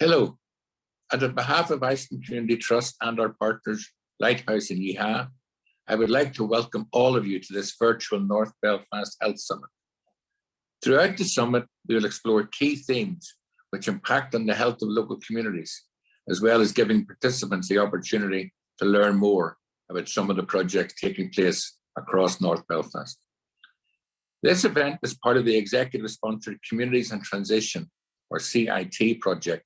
Hello, and on behalf of Iceland Community Trust and our partners, Lighthouse and Yeehaw, I would like to welcome all of you to this virtual North Belfast Health Summit. Throughout the summit, we will explore key themes which impact on the health of local communities, as well as giving participants the opportunity to learn more about some of the projects taking place across North Belfast. This event is part of the executive-sponsored Communities in Transition, or CIT project,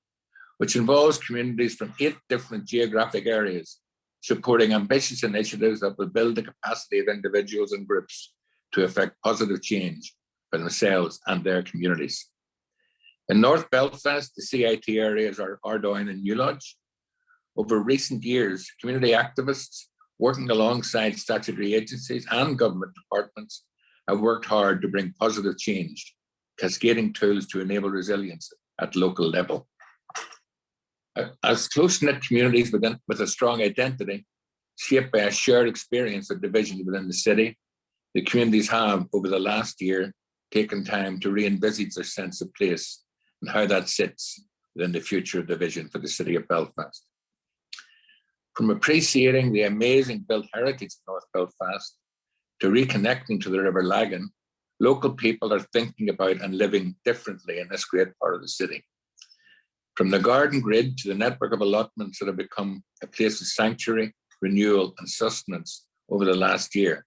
which involves communities from 8 different geographic areas, supporting ambitious initiatives that will build the capacity of individuals and groups to effect positive change for themselves and their communities. In North Belfast, the CIT areas are Ardoyne and New Lodge. Over recent years, community activists working alongside statutory agencies and government departments have worked hard to bring positive change, cascading tools to enable resilience at local level. As close-knit communities with a strong identity, shaped by a shared experience of division within the city, the communities have, over the last year, taken time to re-envisage their sense of place and how that sits within the future of the vision for the city of Belfast. From appreciating the amazing built heritage of North Belfast to reconnecting to the River Lagan, local people are thinking about and living differently in this great part of the city. From the garden grid to the network of allotments that have become a place of sanctuary, renewal, and sustenance over the last year,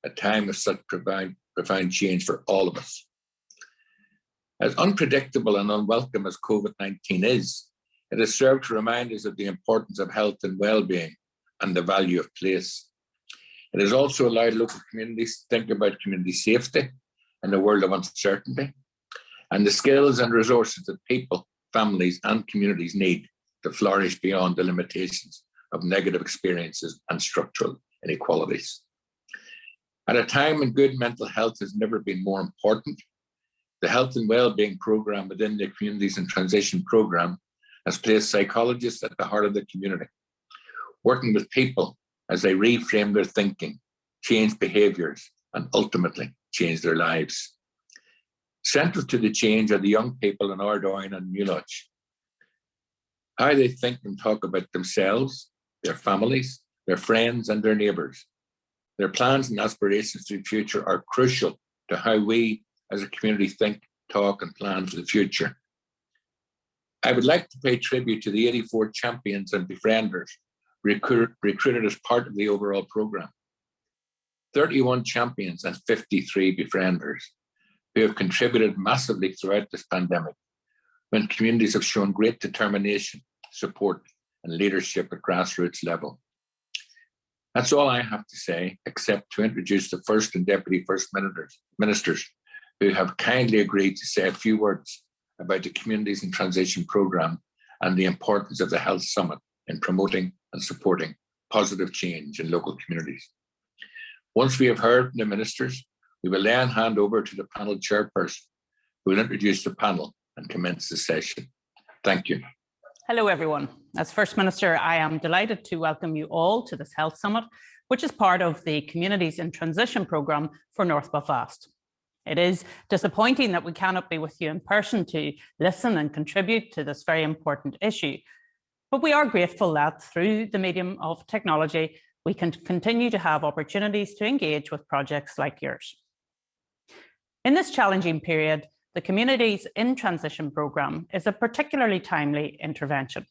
a time of such profound change for all of us. As unpredictable and unwelcome as COVID-19 is, it has served to remind us of the importance of health and well-being and the value of place. It has also allowed local communities to think about community safety in a world of uncertainty, and the skills and resources that people, families, and communities need to flourish beyond the limitations of negative experiences and structural inequalities. At a time when good mental health has never been more important, the Health and Wellbeing Programme within the Communities in Transition Programme has placed psychologists at the heart of the community, working with people as they reframe their thinking, change behaviours, and ultimately change their lives. Central to the change are the young people in Ardoyne and New Lodge. How they think and talk about themselves, their families, their friends, and their neighbours. Their plans and aspirations to the future are crucial to how we as a community think, talk, and plan for the future. I would like to pay tribute to the 84 champions and befrienders recruited as part of the overall programme. 31 champions and 53 befrienders who have contributed massively throughout this pandemic, when communities have shown great determination, support, and leadership at grassroots level. That's all I have to say, except to introduce the First and Deputy First Ministers who have kindly agreed to say a few words about the Communities in Transition Programme and the importance of the Health Summit in promoting and supporting positive change in local communities. Once we have heard from the ministers, we will then hand over to the panel chairperson, who will introduce the panel and commence the session. Thank you. Hello, everyone. As First Minister, I am delighted to welcome you all to this Health Summit, which is part of the Communities in Transition Programme for North Belfast. It is disappointing that we cannot be with you in person to listen and contribute to this very important issue, but we are grateful that through the medium of technology, we can continue to have opportunities to engage with projects like yours. In this challenging period, the Communities in Transition Programme is a particularly timely intervention.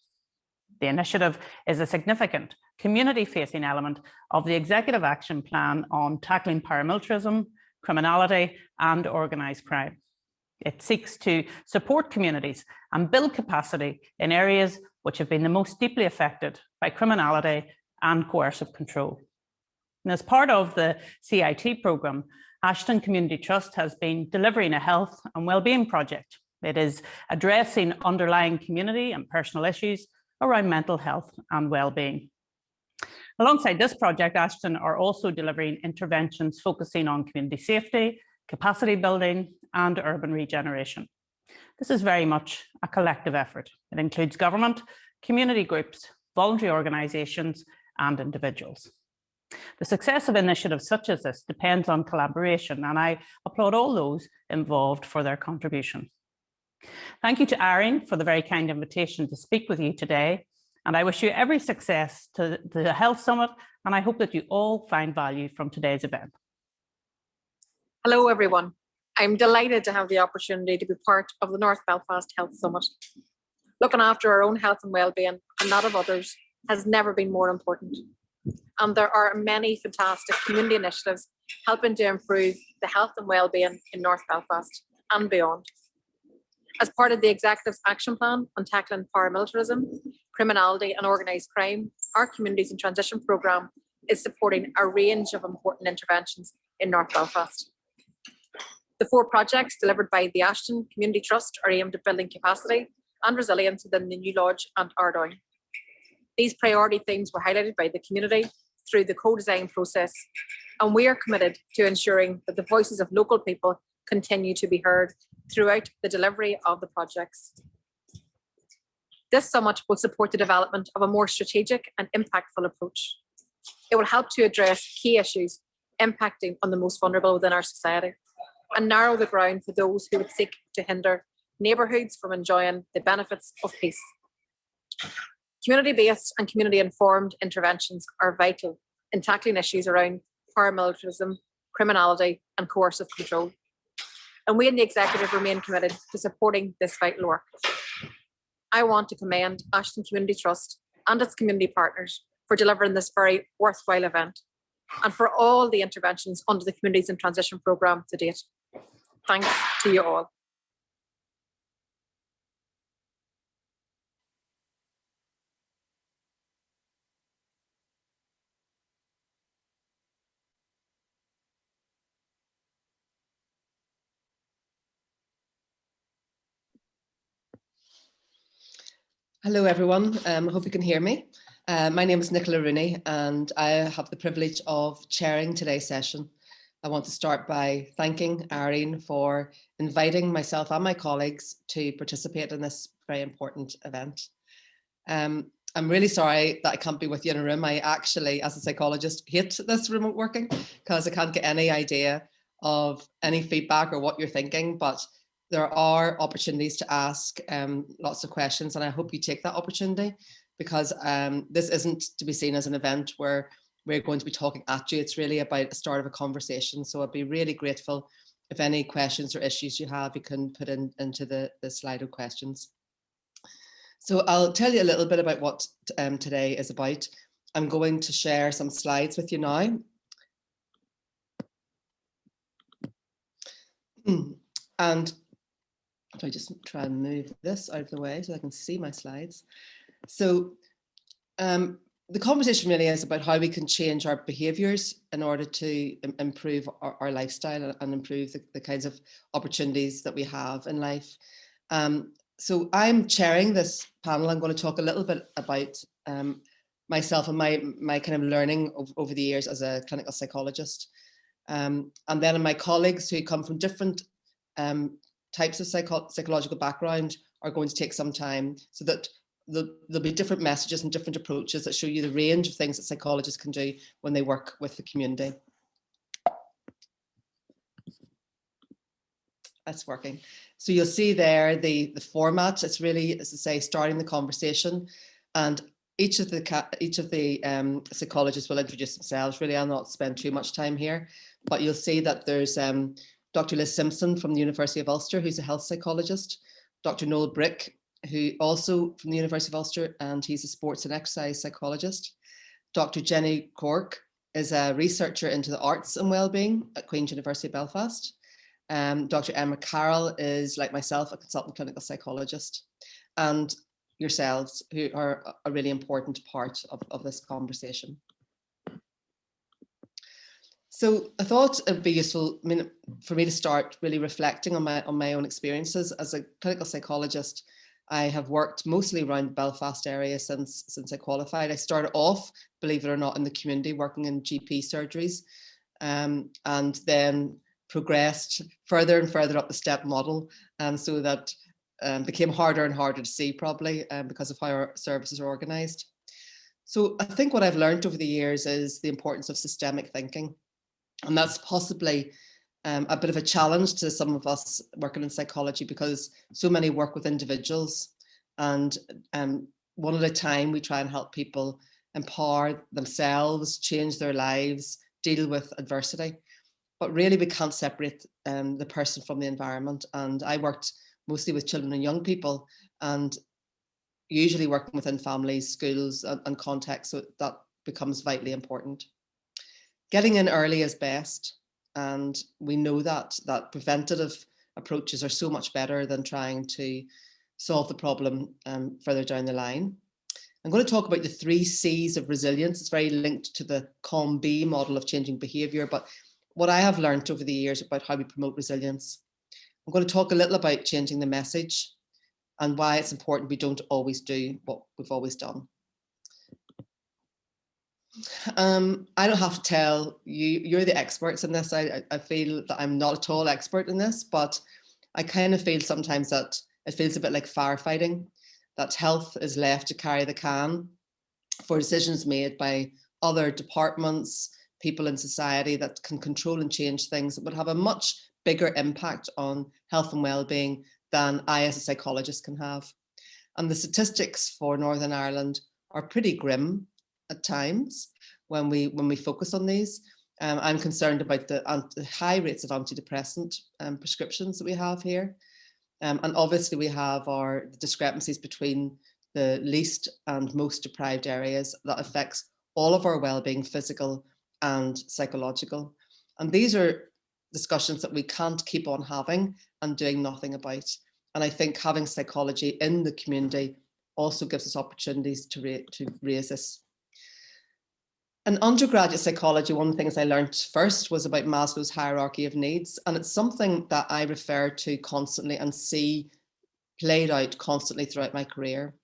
The initiative is a significant community-facing element of the Executive Action Plan on tackling paramilitarism, criminality, and organised crime. It seeks to support communities and build capacity in areas which have been the most deeply affected by criminality and coercive control. And as part of the CIT programme, Ashton Community Trust has been delivering a health and wellbeing project. It is addressing underlying community and personal issues around mental health and wellbeing. Alongside this project, Ashton are also delivering interventions focusing on community safety, capacity building, and urban regeneration. This is very much a collective effort. It includes government, community groups, voluntary organisations, and individuals. The success of initiatives such as this depends on collaboration, and I applaud all those involved for their contribution. Thank you to Irene for the very kind invitation to speak with you today. And I wish you every success to the Health Summit, and I hope that you all find value from today's event. Hello, everyone. I'm delighted to have the opportunity to be part of the North Belfast Health Summit. Looking after our own health and wellbeing and that of others has never been more important. And there are many fantastic community initiatives helping to improve the health and wellbeing in North Belfast and beyond. As part of the Executive's Action Plan on tackling paramilitarism, criminality and organised crime, our Communities in Transition programme is supporting a range of important interventions in North Belfast. The 4 projects delivered by the Ashton Community Trust are aimed at building capacity and resilience within the New Lodge and Ardoyne. These priority themes were highlighted by the community through the co-design process, and we are committed to ensuring that the voices of local people continue to be heard throughout the delivery of the projects. This summit will support the development of a more strategic and impactful approach. It will help to address key issues impacting on the most vulnerable within our society and narrow the ground for those who would seek to hinder neighbourhoods from enjoying the benefits of peace. Community-based and community-informed interventions are vital in tackling issues around paramilitarism, criminality and coercive control. And we in the Executive remain committed to supporting this vital work. I want to commend Ashton Community Trust and its community partners for delivering this very worthwhile event and for all the interventions under the Communities in Transition programme to date. Thanks to you all. Hello everyone, I hope you can hear me. My name is Nicola Rooney and I have the privilege of chairing today's session. I want to start by thanking Irene for inviting myself and my colleagues to participate in this very important event. I'm really sorry that I can't be with you in a room. I actually, as a psychologist, hate this remote working because I can't get any idea of any feedback or what you're thinking, but there are opportunities to ask lots of questions, and I hope you take that opportunity because this isn't to be seen as an event where we're going to be talking at you. It's really about the start of a conversation. So I'd be really grateful if any questions or issues you have, you can put into the Slido questions. So I'll tell you a little bit about what today is about. I'm going to share some slides with you now. And if I just try and move this out of the way so I can see my slides. So the conversation really is about how we can change our behaviours in order to improve our lifestyle and improve the kinds of opportunities that we have in life. So I'm chairing this panel. I'm going to talk a little bit about myself and my kind of learning over the years as a clinical psychologist. And then my colleagues who come from different types of psychological background are going to take some time so that there'll be different messages and different approaches that show you the range of things that psychologists can do when they work with the community. That's working. So you'll see there the format. It's really, as I say, starting the conversation, and each of the psychologists will introduce themselves. Really, I'll not spend too much time here, but you'll see that there's Dr. Liz Simpson from the University of Ulster, who's a health psychologist, Dr. Noel Brick, who also from the University of Ulster, and he's a sports and exercise psychologist. Dr. Jenny Cork is a researcher into the arts and wellbeing at Queen's University of Belfast. Dr. Emma Carroll is, like myself, a consultant clinical psychologist, and yourselves, who are a really important part of this conversation. So I thought it'd be useful for me to start really reflecting on my own experiences. As a clinical psychologist, I have worked mostly around the Belfast area since I qualified. I started off, believe it or not, in the community, working in GP surgeries, and then progressed further and further up the step model, so that became harder and harder to see, probably because of how our services are organised. So I think what I've learned over the years is the importance of systemic thinking. And that's possibly a bit of a challenge to some of us working in psychology, because so many work with individuals, and one at a time we try and help people empower themselves, change their lives, deal with adversity. But really we can't separate the person from the environment. And I worked mostly with children and young people, and usually working within families, schools and contexts, so that becomes vitally important. Getting in early is best, and we know that preventative approaches are so much better than trying to solve the problem further down the line. I'm going to talk about the 3 C's of resilience. It's very linked to the COM-B model of changing behaviour, but what I have learned over the years about how we promote resilience. I'm going to talk a little about changing the message and why it's important we don't always do what we've always done. I don't have to tell you, you're the experts in this. I feel that I'm not at all expert in this, but I kind of feel sometimes that it feels a bit like firefighting, that health is left to carry the can for decisions made by other departments, people in society that can control and change things that would have a much bigger impact on health and well-being than I as a psychologist can have. And the statistics for Northern Ireland are pretty grim at times when we focus on these. I'm concerned about the high rates of antidepressant prescriptions that we have here. And obviously we have our discrepancies between the least and most deprived areas that affects all of our well-being, physical and psychological. And these are discussions that we can't keep on having and doing nothing about. And I think having psychology in the community also gives us opportunities to raise this. In undergraduate psychology, one of the things I learned first was about Maslow's hierarchy of needs. And it's something that I refer to constantly and see played out constantly throughout my career.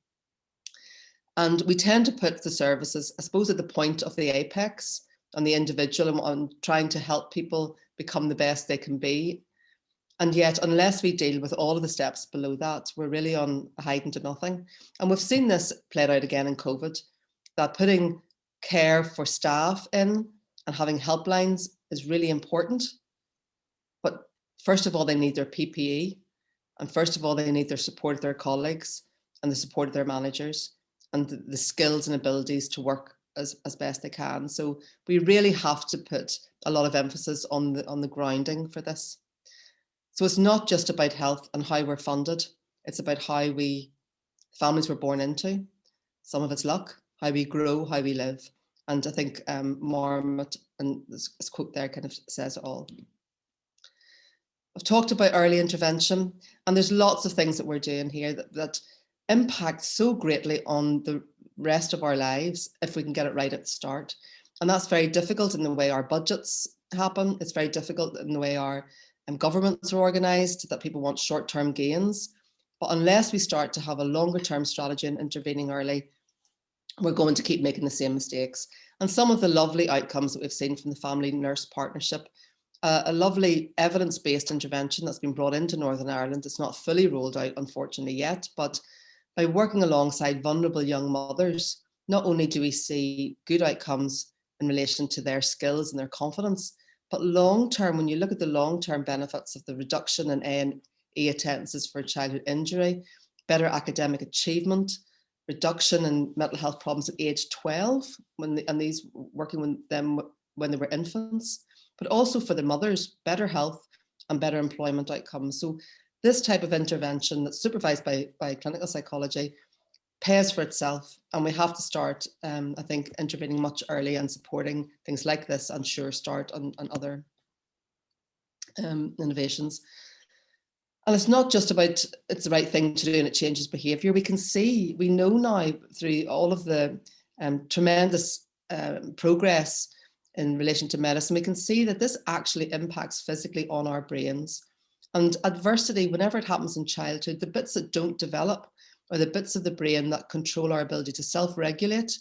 And we tend to put the services, I suppose, at the point of the apex on the individual and trying to help people become the best they can be. And yet, unless we deal with all of the steps below that, we're really on hiding to nothing. And we've seen this played out again in COVID, that putting care for staff in and having helplines is really important. But first of all, they need their PPE. And first of all, they need their support of their colleagues and the support of their managers and the skills and abilities to work as best they can. So we really have to put a lot of emphasis on the grounding for this. So it's not just about health and how we're funded. It's about how families we're born into. Some of it's luck, how we grow, how we live. And I think Marmot and this quote there kind of says it all. I've talked about early intervention, and there's lots of things that we're doing here that impact so greatly on the rest of our lives if we can get it right at the start. And that's very difficult in the way our budgets happen. It's very difficult in the way our governments are organised, that people want short-term gains. But unless we start to have a longer-term strategy in intervening early, we're going to keep making the same mistakes. And some of the lovely outcomes that we've seen from the Family Nurse Partnership, a lovely evidence-based intervention that's been brought into Northern Ireland. It's not fully rolled out, unfortunately, yet, but by working alongside vulnerable young mothers, not only do we see good outcomes in relation to their skills and their confidence, but long-term, when you look at the long-term benefits of the reduction in A&E attendances for childhood injury, better academic achievement, reduction in mental health problems at age 12, and these working with them when they were infants, but also for the mothers, better health and better employment outcomes. So this type of intervention that's supervised by clinical psychology pays for itself, and we have to start, I think, intervening much earlier and supporting things like this and Sure Start and other innovations. And it's not just about it's the right thing to do and it changes behaviour. We know now through all of the tremendous progress in relation to medicine, we can see that this actually impacts physically on our brains. And adversity, whenever it happens in childhood, the bits that don't develop are the bits of the brain that control our ability to self-regulate,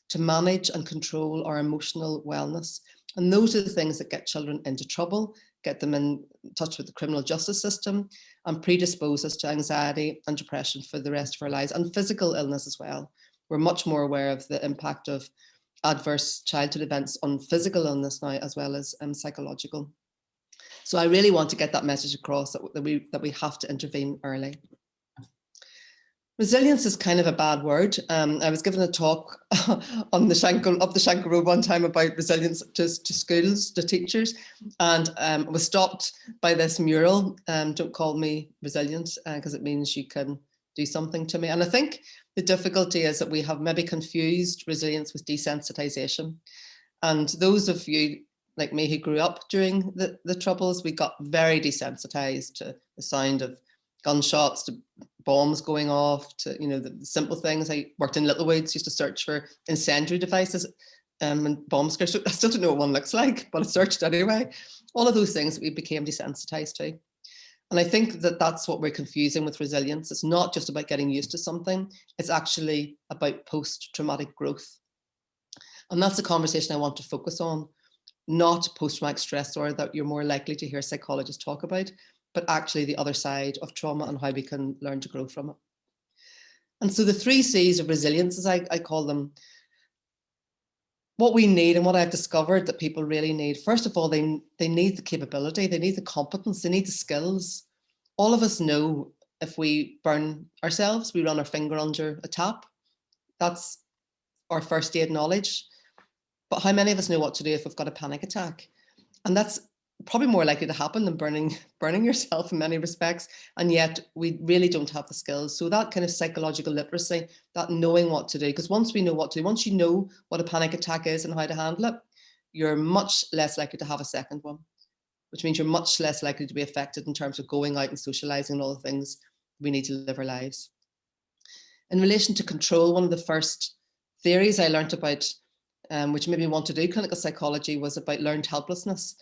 to manage and control our emotional wellness. And those are the things that get children into trouble, get them in touch with the criminal justice system, and predispose us to anxiety and depression for the rest of our lives, and physical illness as well. We're much more aware of the impact of adverse childhood events on physical illness now, as well as psychological. So I really want to get that message across that we have to intervene early. Resilience is kind of a bad word. I was given a talk on the Shankill, up the Shankill Road one time about resilience to schools, to teachers, and was stopped by this mural, "Don't call me resilient," because it means you can do something to me. And I think the difficulty is that we have maybe confused resilience with desensitization. And those of you like me who grew up during the Troubles, we got very desensitized to the sound of gunshots, to bombs going off, to, you know, the simple things. I worked in Littlewoods, used to search for incendiary devices and bomb scares. I still don't know what one looks like, but I searched anyway. All of those things that we became desensitized to. And I think that that's what we're confusing with resilience. It's not just about getting used to something, it's actually about post-traumatic growth. And that's a conversation I want to focus on, not post-traumatic stress disorder that you're more likely to hear psychologists talk about, but actually the other side of trauma and how we can learn to grow from it. And so the 3 C's of resilience, as I call them, what we need and what I've discovered that people really need, first of all, they need the capability, they need the competence, they need the skills. All of us know if we burn ourselves, we run our finger under a tap. That's our first aid knowledge. But how many of us know what to do if we've got a panic attack? And that's probably more likely to happen than burning yourself in many respects. And yet we really don't have the skills. So that kind of psychological literacy, that knowing what to do, because once we know what to do, once you know what a panic attack is and how to handle it, you're much less likely to have a second one, which means you're much less likely to be affected in terms of going out and socializing and all the things we need to live our lives. In relation to control, one of the first theories I learned about, which made me want to do clinical psychology, was about learned helplessness,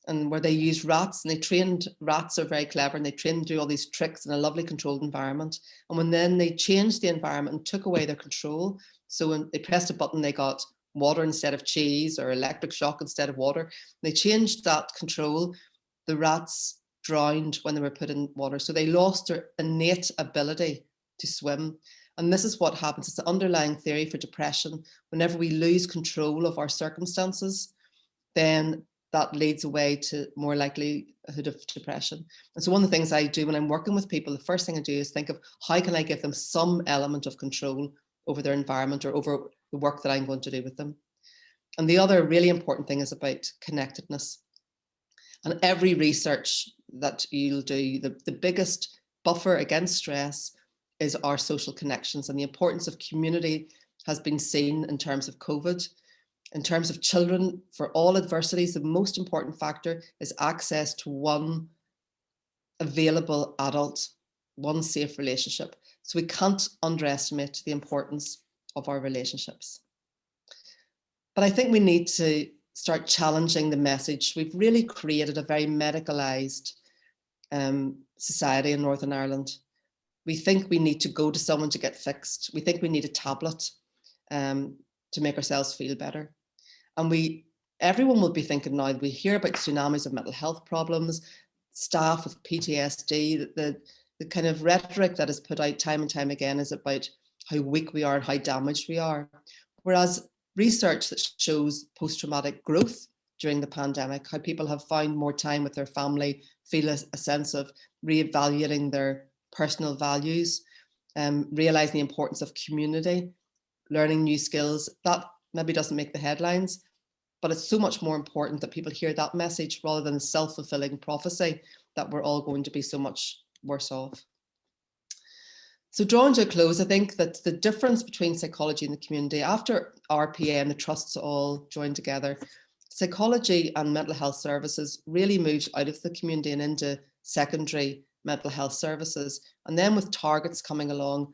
and where they used rats, and they trained, rats are very clever, and they trained to do all these tricks in a lovely controlled environment. And when then they changed the environment and took away their control, so when they pressed a button, they got water instead of cheese, or electric shock instead of water. They changed that control. The rats drowned when they were put in water. So they lost their innate ability to swim. And this is what happens. It's the underlying theory for depression. Whenever we lose control of our circumstances, then that leads away to more likelihood of depression. And so one of the things I do when I'm working with people, the first thing I do is think of how can I give them some element of control over their environment or over the work that I'm going to do with them. And the other really important thing is about connectedness. And every research that you'll do, the biggest buffer against stress is our social connections, and the importance of community has been seen in terms of COVID. In terms of children, for all adversities, the most important factor is access to one available adult, one safe relationship. So we can't underestimate the importance of our relationships. But I think we need to start challenging the message. We've really created a very medicalized society in Northern Ireland. We think we need to go to someone to get fixed. We think we need a tablet to make ourselves feel better. And everyone will be thinking now, we hear about tsunamis of mental health problems, staff with PTSD, the kind of rhetoric that is put out time and time again is about how weak we are and how damaged we are. Whereas research that shows post-traumatic growth during the pandemic, how people have found more time with their family, feel a sense of reevaluating their personal values, realizing the importance of community, learning new skills. That maybe doesn't make the headlines, but it's so much more important that people hear that message rather than self-fulfilling prophecy that we're all going to be so much worse off. So drawing to a close, I think that the difference between psychology and the community, after RPA and the trusts all joined together, psychology and mental health services really moved out of the community and into secondary mental health services. And then with targets coming along,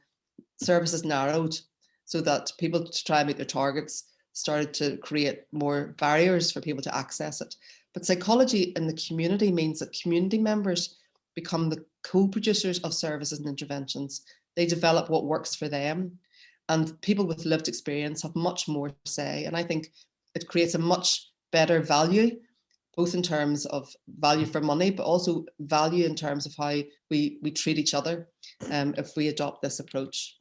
services narrowed so that people to try and meet their targets started to create more barriers for people to access it. But psychology in the community means that community members become the co-producers of services and interventions. They develop what works for them, and people with lived experience have much more say. And I think it creates a much better value, both in terms of value for money, but also value in terms of how we treat each other if we adopt this approach.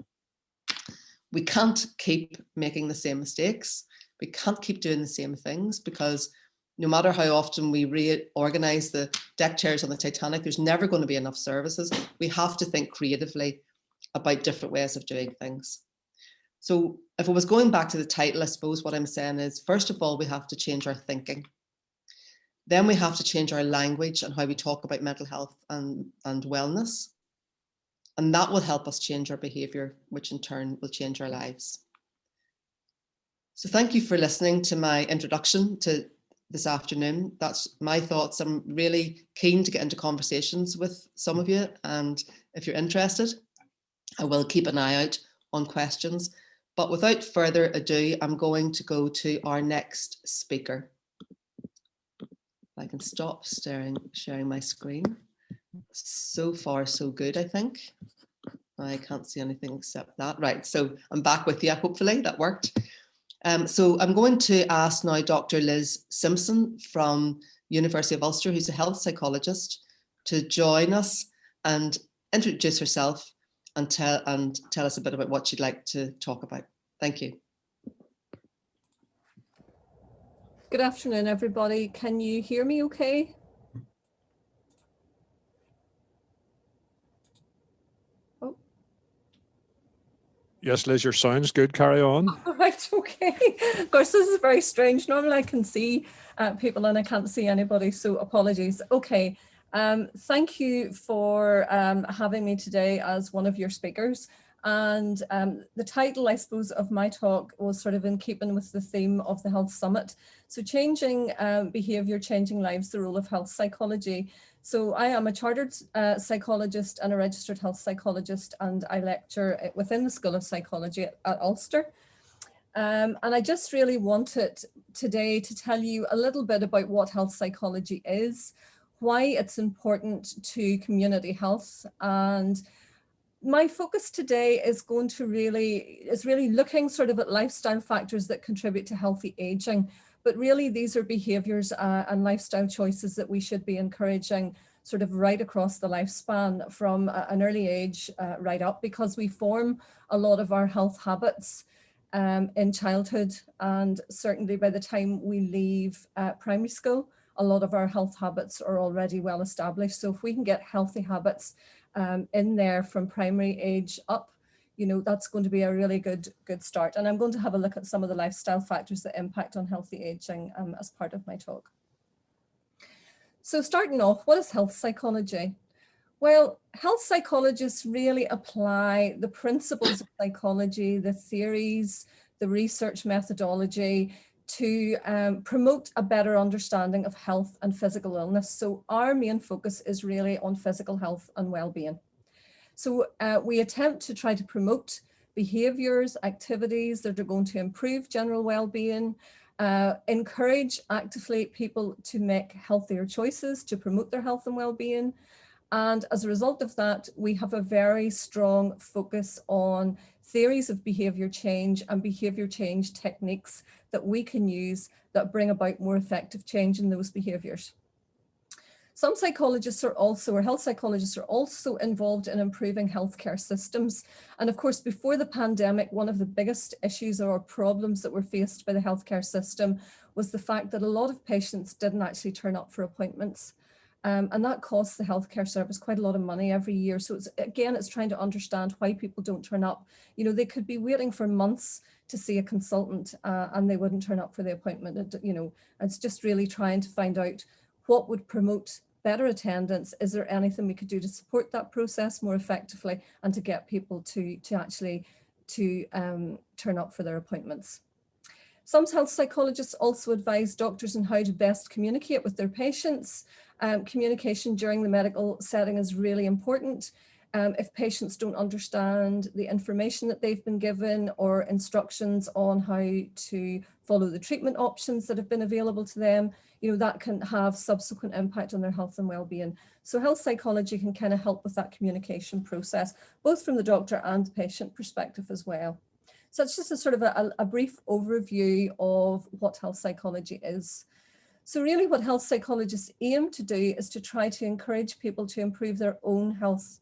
We can't keep making the same mistakes. We can't keep doing the same things, because No matter how often we reorganize the deck chairs on the Titanic, there's never going to be enough services. We have to think creatively about different ways of doing things. So if I was going back to the title, I suppose what I'm saying is, first of all, we have to change our thinking. Then we have to change our language and how we talk about mental health and wellness. And that will help us change our behaviour, which in turn will change our lives. So thank you for listening to my introduction to this afternoon. That's my thoughts. I'm really keen to get into conversations with some of you. And if you're interested, I will keep an eye out on questions. But without further ado, I'm going to go to our next speaker. I can stop sharing my screen. So far, so good, I think. I can't see anything except that. Right, so I'm back with you, hopefully that worked. So I'm going to ask now Dr. Liz Simpson from University of Ulster, who's a health psychologist, to join us and introduce herself and tell us a bit about what she'd like to talk about. Thank you. Good afternoon, everybody. Can you hear me okay? Oh. Yes, Liz, your sound's good. Carry on. All right, okay. Of course, this is very strange. Normally I can see people and I can't see anybody, so apologies. Okay, thank you for having me today as one of your speakers. And the title, I suppose, of my talk was sort of in keeping with the theme of the Health Summit. So changing behaviour, changing lives, the role of health psychology. So I am a chartered psychologist and a registered health psychologist, and I lecture within the School of Psychology at Ulster. And I just really wanted today to tell you a little bit about what health psychology is, why it's important to community health, and my focus today is going to really looking sort of at lifestyle factors that contribute to healthy aging. But really, these are behaviours and lifestyle choices that we should be encouraging sort of right across the lifespan from an early age right up, because we form a lot of our health habits in childhood, and certainly by the time we leave primary school, a lot of our health habits are already well established. So if we can get healthy habits in there from primary age up, you know, that's going to be a really good start. And I'm going to have a look at some of the lifestyle factors that impact on healthy aging as part of my talk. So starting off, what is health psychology? Well, health psychologists really apply the principles of psychology, the theories, the research methodology to promote a better understanding of health and physical illness. So our main focus is really on physical health and well-being. So we attempt to try to promote behaviours, activities that are going to improve general well-being, encourage actively people to make healthier choices to promote their health and well-being. And as a result of that, we have a very strong focus on theories of behaviour change and behaviour change techniques that we can use that bring about more effective change in those behaviours. Some psychologists are also, or health psychologists are also involved in improving healthcare systems. And of course, before the pandemic, one of the biggest issues or problems that were faced by the healthcare system was the fact that a lot of patients didn't actually turn up for appointments. And that costs the healthcare service quite a lot of money every year. So it's trying to understand why people don't turn up. You know, they could be waiting for months to see a consultant and they wouldn't turn up for the appointment. You know, it's just really trying to find out what would promote better attendance. Is there anything we could do to support that process more effectively and to get people to actually turn up for their appointments? Some health psychologists also advise doctors on how to best communicate with their patients. Communication during the medical setting is really important. If patients don't understand the information that they've been given or instructions on how to follow the treatment options that have been available to them, you know, that can have subsequent impact on their health and well-being. So health psychology can kind of help with that communication process, both from the doctor and the patient perspective as well. So it's just a sort of a brief overview of what health psychology is. So really what health psychologists aim to do is to try to encourage people to improve their own health,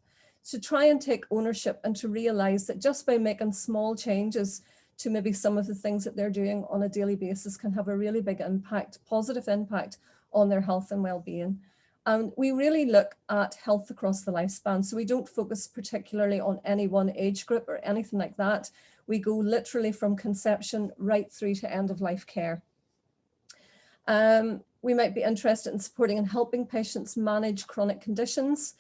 to try and take ownership and to realize that just by making small changes to maybe some of the things that they're doing on a daily basis can have a really big impact, positive impact on their health and well-being. And we really look at health across the lifespan. So we don't focus particularly on any one age group or anything like that. We go literally from conception right through to end of life care. We might be interested in supporting and helping patients manage chronic conditions.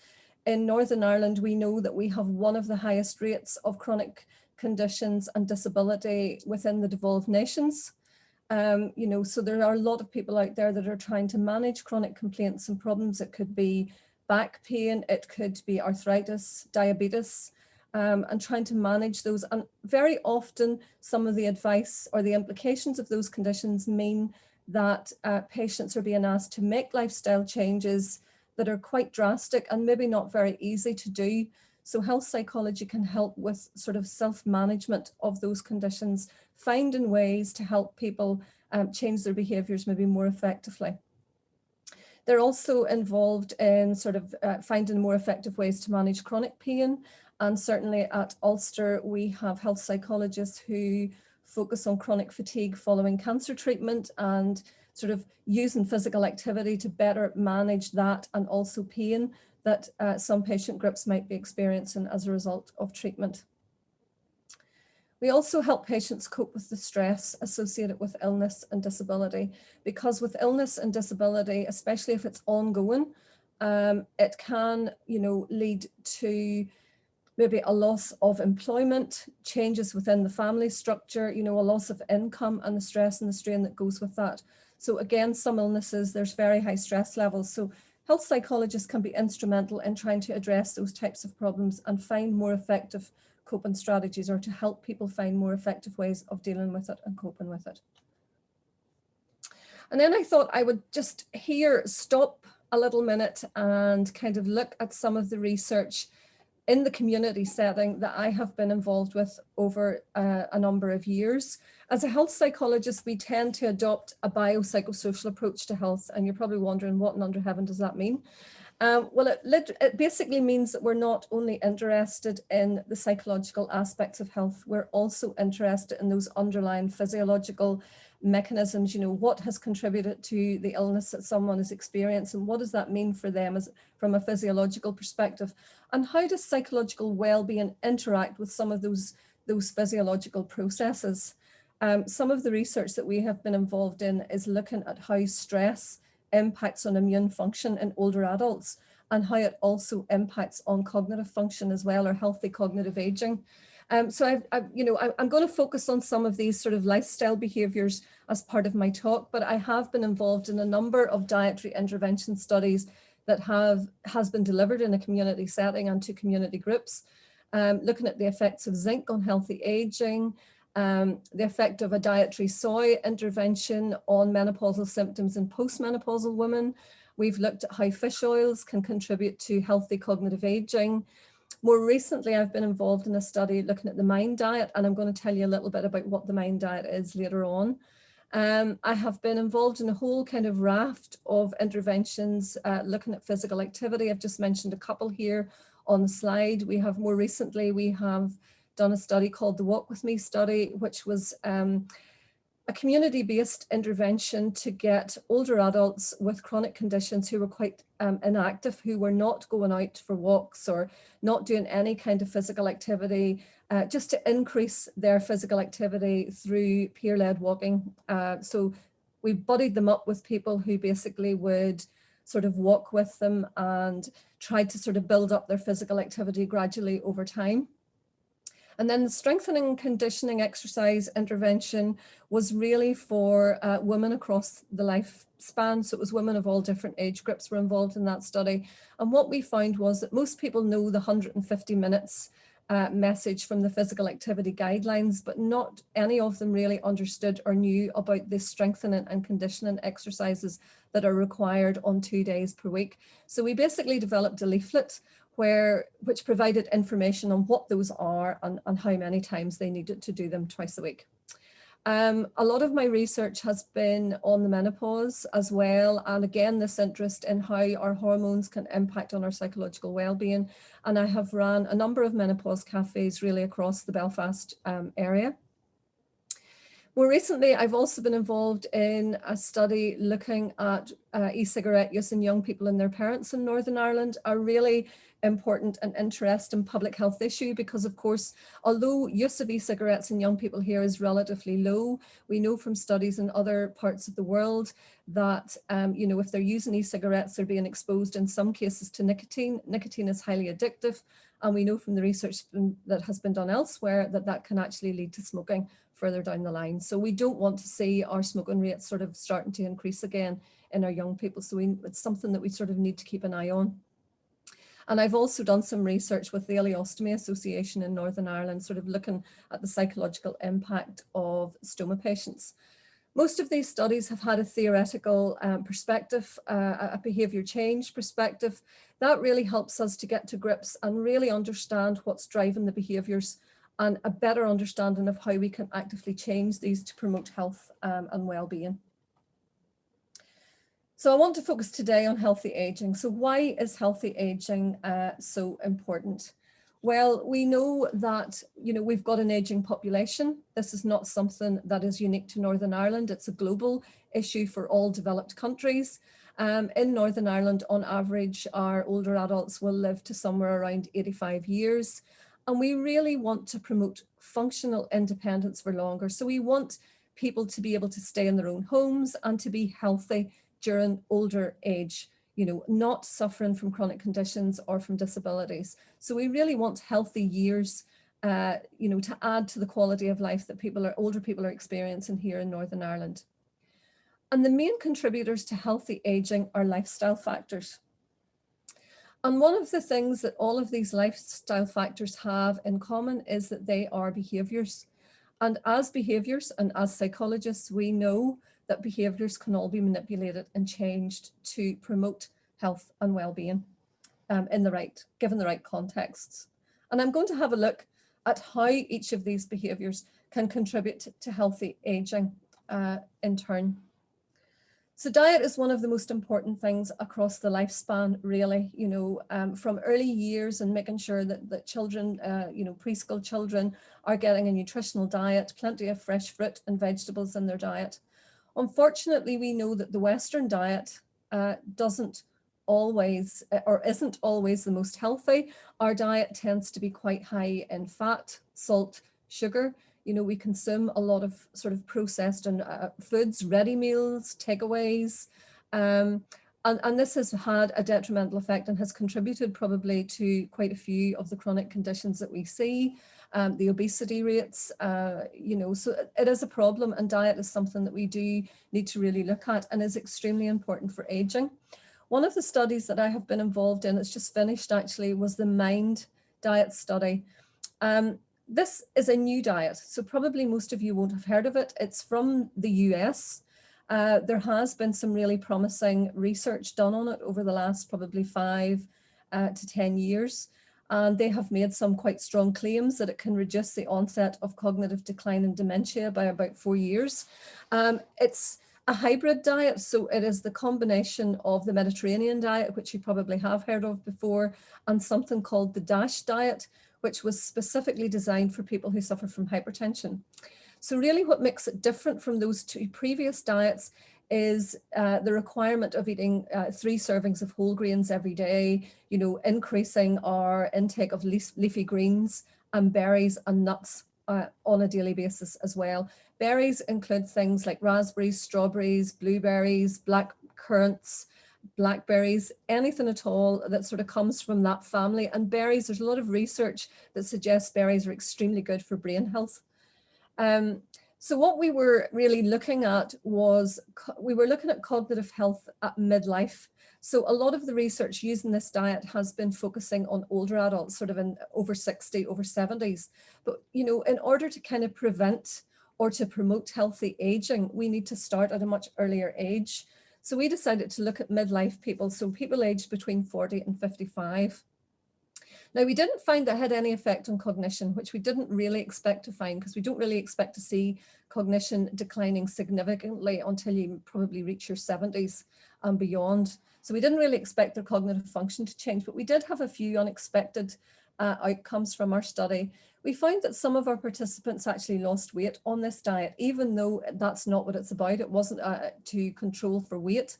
In Northern Ireland, we know that we have one of the highest rates of chronic conditions and disability within the devolved nations. So there are a lot of people out there that are trying to manage chronic complaints and problems. It could be back pain, it could be arthritis, diabetes, and trying to manage those. And very often some of the advice or the implications of those conditions mean that patients are being asked to make lifestyle changes that are quite drastic and maybe not very easy to do. So health psychology can help with sort of self-management of those conditions, finding ways to help people change their behaviours maybe more effectively. They're also involved in sort of finding more effective ways to manage chronic pain. And certainly at Ulster, we have health psychologists who focus on chronic fatigue following cancer treatment and sort of using physical activity to better manage that, and also pain that some patient groups might be experiencing as a result of treatment. We also help patients cope with the stress associated with illness and disability, because with illness and disability, especially if it's ongoing, it can, lead to maybe a loss of employment, changes within the family structure, a loss of income, and the stress and the strain that goes with that. So again, some illnesses, there's very high stress levels. So health psychologists can be instrumental in trying to address those types of problems and find more effective coping strategies, or to help people find more effective ways of dealing with it and coping with it. And then I thought I would just here stop a little minute and kind of look at some of the research in the community setting that I have been involved with over a number of years. As a health psychologist, we tend to adopt a biopsychosocial approach to health, and you're probably wondering, what under heaven does that mean? Well, it basically means that we're not only interested in the psychological aspects of health, we're also interested in those underlying physiological mechanisms. What has contributed to the illness that someone is experiencing, what does that mean for them from a physiological perspective, and how does psychological well-being interact with some of those physiological processes. Some of the research that we have been involved in is looking at how stress impacts on immune function in older adults, and how it also impacts on cognitive function as well, or healthy cognitive aging. So I'm going to focus on some of these sort of lifestyle behaviours as part of my talk, but I have been involved in a number of dietary intervention studies that has been delivered in a community setting and to community groups, looking at the effects of zinc on healthy aging, the effect of a dietary soy intervention on menopausal symptoms in postmenopausal women. We've looked at how fish oils can contribute to healthy cognitive aging. More recently, I've been involved in a study looking at the mind diet, and I'm going to tell you a little bit about what the mind diet is later on. I have been involved in a whole kind of raft of interventions looking at physical activity. I've just mentioned a couple here on the slide. We have more recently, we have done a study called the Walk With Me study, which was a community-based intervention to get older adults with chronic conditions who were quite inactive, who were not going out for walks or not doing any kind of physical activity, just to increase their physical activity through peer-led walking. So we buddied them up with people who basically would sort of walk with them and tried to sort of build up their physical activity gradually over time. And then the strengthening conditioning exercise intervention was really for women across the lifespan. So it was women of all different age groups were involved in that study. And what we found was that most people know the 150 minutes message from the physical activity guidelines, but not any of them really understood or knew about the strengthening and conditioning exercises that are required on 2 days per week. So we basically developed a leaflet which provided information on what those are and how many times they needed to do them twice a week. A lot of my research has been on the menopause as well, and again this interest in how our hormones can impact on our psychological well-being, and I have run a number of menopause cafes really across the Belfast area. More recently, I've also been involved in a study looking at e-cigarette use in young people and their parents in Northern Ireland, a really important and interesting public health issue because, of course, although use of e-cigarettes in young people here is relatively low, we know from studies in other parts of the world that, if they're using e-cigarettes, they're being exposed in some cases to nicotine. Nicotine is highly addictive, and we know from the research that has been done elsewhere that that can actually lead to smoking further down the line. So we don't want to see our smoking rates sort of starting to increase again in our young people. So it's something that we sort of need to keep an eye on. And I've also done some research with the Ileostomy Association in Northern Ireland, sort of looking at the psychological impact of stoma patients. Most of these studies have had a theoretical perspective, a behaviour change perspective. That really helps us to get to grips and really understand what's driving the behaviours and a better understanding of how we can actively change these to promote health and well-being. So I want to focus today on healthy aging. So why is healthy aging so important? Well, we know that, we've got an aging population. This is not something that is unique to Northern Ireland. It's a global issue for all developed countries. In Northern Ireland, on average, our older adults will live to somewhere around 85 years. And we really want to promote functional independence for longer. So we want people to be able to stay in their own homes and to be healthy during older age, not suffering from chronic conditions or from disabilities. So we really want healthy years, to add to the quality of life that older people are experiencing here in Northern Ireland. And the main contributors to healthy aging are lifestyle factors. And one of the things that all of these lifestyle factors have in common is that they are behaviours. And as behaviours and as psychologists, we know that behaviours can all be manipulated and changed to promote health and well-being given the right contexts. And I'm going to have a look at how each of these behaviours can contribute to healthy aging in turn. So diet is one of the most important things across the lifespan, really, from early years and making sure that children, preschool children are getting a nutritional diet, plenty of fresh fruit and vegetables in their diet. Unfortunately, we know that the Western diet isn't always the most healthy. Our diet tends to be quite high in fat, salt, sugar. We consume a lot of sort of processed and foods, ready meals, takeaways, and this has had a detrimental effect and has contributed probably to quite a few of the chronic conditions that we see, the obesity rates, so it is a problem, and diet is something that we do need to really look at and is extremely important for aging. One of the studies that I have been involved in, it's just finished actually, was the MIND diet study. This is a new diet, so probably most of you won't have heard of it. It's from the US. There has been some really promising research done on it over the last probably 5 to 10 years. And they have made some quite strong claims that it can reduce the onset of cognitive decline and dementia by about 4 years. It's a hybrid diet, so it is the combination of the Mediterranean diet, which you probably have heard of before, and something called the DASH diet, which was specifically designed for people who suffer from hypertension. So really what makes it different from those 2 previous diets is the requirement of eating 3 servings of whole grains every day, increasing our intake of leafy greens and berries and nuts on a daily basis as well. Berries include things like raspberries, strawberries, blueberries, black currants, blackberries, anything at all that sort of comes from that family. And berries, there's a lot of research that suggests berries are extremely good for brain health. So what we were really looking at was, we were looking at cognitive health at midlife. So a lot of the research using this diet has been focusing on older adults, sort of in over 60, over 70s. But, in order to kind of prevent or to promote healthy aging, we need to start at a much earlier age. So we decided to look at midlife people, so people aged between 40 and 55. Now, we didn't find that had any effect on cognition, which we didn't really expect to find, because we don't really expect to see cognition declining significantly until you probably reach your 70s and beyond. So we didn't really expect their cognitive function to change, but we did have a few unexpected outcomes from our study, we found that some of our participants actually lost weight on this diet, even though that's not what it's about. It wasn't to control for weight.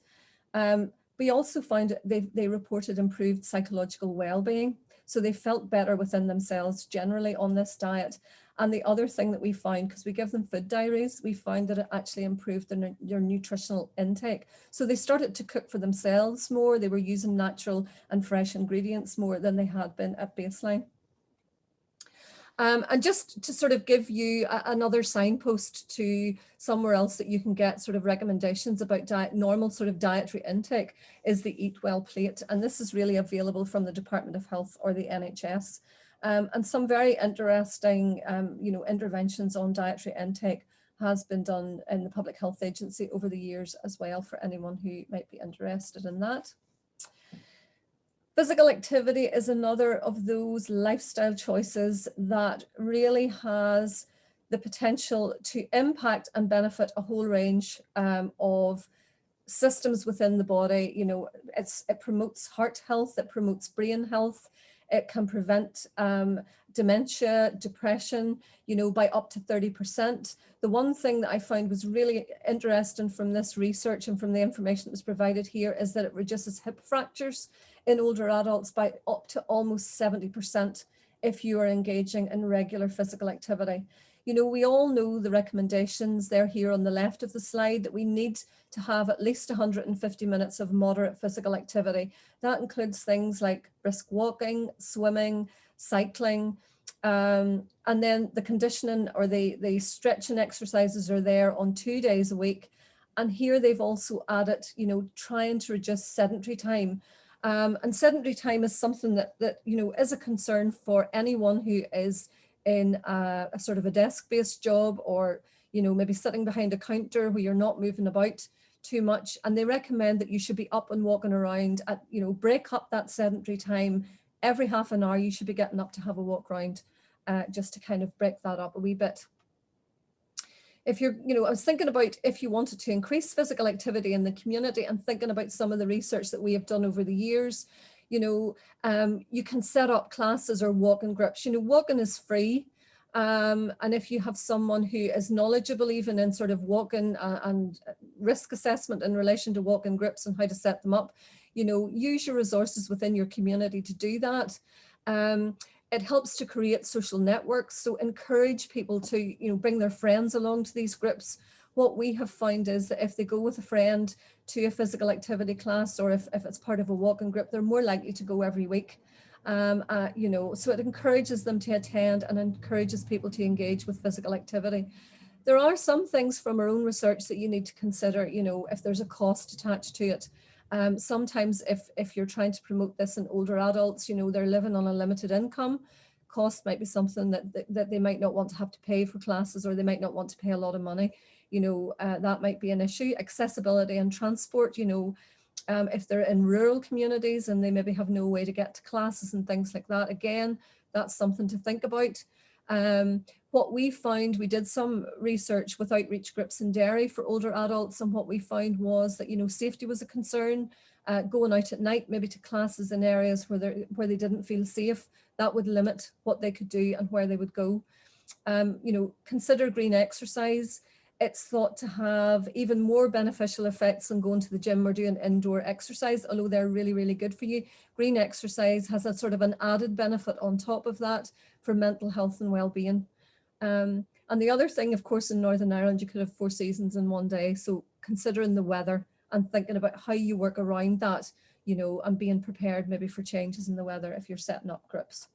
We also found they reported improved psychological well-being. So they felt better within themselves generally on this diet. And the other thing that we found, because we give them food diaries, we found that it actually improved their nutritional intake. So they started to cook for themselves more. They were using natural and fresh ingredients more than they had been at baseline. And just to sort of give you another signpost to somewhere else that you can get sort of recommendations about normal sort of dietary intake is the Eat Well plate. And this is really available from the Department of Health or the NHS. And some very interesting, interventions on dietary intake has been done in the Public Health Agency over the years as well, for anyone who might be interested in that. Physical activity is another of those lifestyle choices that really has the potential to impact and benefit a whole range of systems within the body. You know, it promotes heart health, it promotes brain health, it can prevent dementia, depression, by up to 30%. The one thing that I found was really interesting from this research and from the information that was provided here is that it reduces hip fractures in older adults by up to almost 70% if you are engaging in regular physical activity. We all know the recommendations. They're here on the left of the slide, that we need to have at least 150 minutes of moderate physical activity. That includes things like brisk walking, swimming, cycling, and then the conditioning or the stretching exercises are there on 2 days a week. And here they've also added, trying to reduce sedentary time. And sedentary time is something that is a concern for anyone who is in a sort of a desk-based job, or maybe sitting behind a counter where you're not moving about too much. And they recommend that you should be up and walking around at, break up that sedentary time. Every half an hour you should be getting up to have a walk around, just to kind of break that up a wee bit. If you're, I was thinking about if you wanted to increase physical activity in the community, and thinking about some of the research that we have done over the years, you can set up classes or walking groups. Walking is free. And if you have someone who is knowledgeable even in sort of walking and risk assessment in relation to walking groups and how to set them up, use your resources within your community to do that. It helps to create social networks. So encourage people to, bring their friends along to these groups. What we have found is that if they go with a friend to a physical activity class, or if it's part of a walking group, they're more likely to go every week. So it encourages them to attend and encourages people to engage with physical activity. There are some things from our own research that you need to consider, if there's a cost attached to it. Sometimes if you're trying to promote this in older adults, they're living on a limited income, cost might be something that they might not want to have to pay for classes, or they might not want to pay a lot of money. That might be an issue. Accessibility and transport, if they're in rural communities and they maybe have no way to get to classes and things like that, again, that's something to think about. What we found, we did some research with outreach groups in Derry for older adults, and what we found was that, safety was a concern. Going out at night, maybe to classes in areas where they didn't feel safe, that would limit what they could do and where they would go. Consider green exercise. It's thought to have even more beneficial effects than going to the gym or doing indoor exercise, although they're really, really good for you. Green exercise has a sort of an added benefit on top of that for mental health and well-being. And the other thing, of course, in Northern Ireland, you could have 4 seasons in one day. So considering the weather and thinking about how you work around that, and being prepared maybe for changes in the weather if you're setting up groups.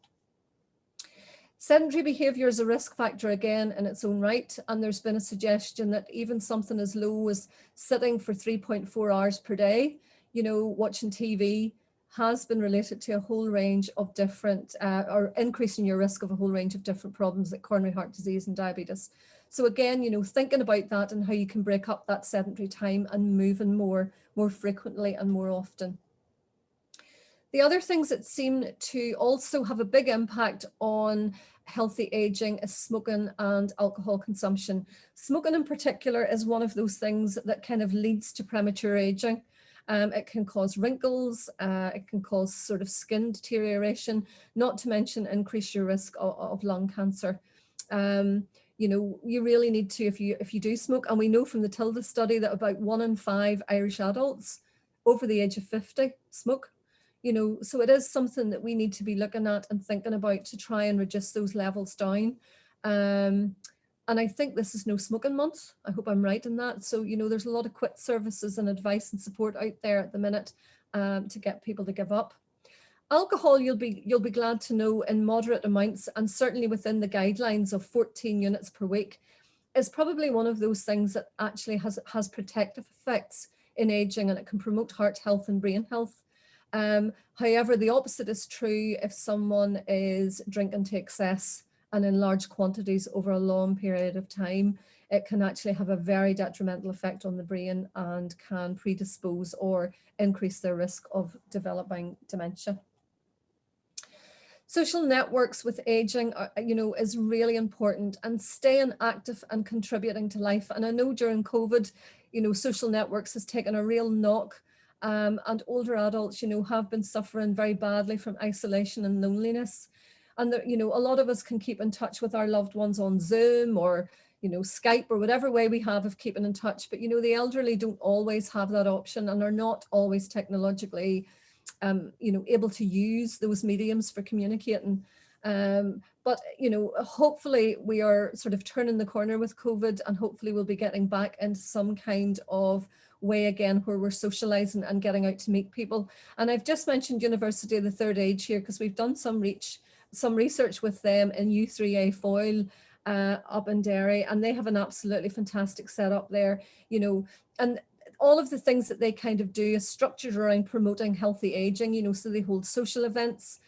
Sedentary behaviour is a risk factor again in its own right, and there's been a suggestion that even something as low as sitting for 3.4 hours per day, watching TV, has been related to a whole range of different, or increasing your risk of a whole range of different problems like coronary heart disease and diabetes. So again, thinking about that and how you can break up that sedentary time and moving more frequently and more often. The other things that seem to also have a big impact on healthy aging is smoking and alcohol consumption. Smoking in particular is one of those things that kind of leads to premature aging. It can cause wrinkles, it can cause sort of skin deterioration, not to mention increase your risk of lung cancer. You know, you really need to, if you do smoke, and we know from the Tilda study that about 1 in 5 Irish adults over the age of 50 smoke. You know, so it is something that we need to be looking at and thinking about to try and reduce those levels down. And I think this is No Smoking Month. I hope I'm right in that. So, you know, there's a lot of quit services and advice and support out there at the minute to get people to give up. Alcohol, you'll be glad to know, in moderate amounts and certainly within the guidelines of 14 units per week, is probably one of those things that actually has protective effects in aging, and it can promote heart health and brain health. However, the opposite is true if someone is drinking to excess and in large quantities over a long period of time. It can actually have a very detrimental effect on the brain and can predispose or increase their risk of developing dementia. Social networks with aging, you know, is really important, and staying active and contributing to life. And I know during COVID, you know, social networks has taken a real knock, and older adults, you know, have been suffering very badly from isolation and loneliness. And there, you know, a lot of us can keep in touch with our loved ones on Zoom or, you know, Skype or whatever way we have of keeping in touch. But, you know, the elderly don't always have that option and are not always technologically you know, able to use those mediums for communicating. But, you know, hopefully we are sort of turning the corner with COVID, and hopefully we'll be getting back into some kind of way again where we're socializing and getting out to meet people. And I've just mentioned University of the Third Age here because we've done some research with them in U3A Foyle up in Derry, and they have an absolutely fantastic setup there, you know, and all of the things that they kind of do is structured around promoting healthy aging, you know, so they hold social events,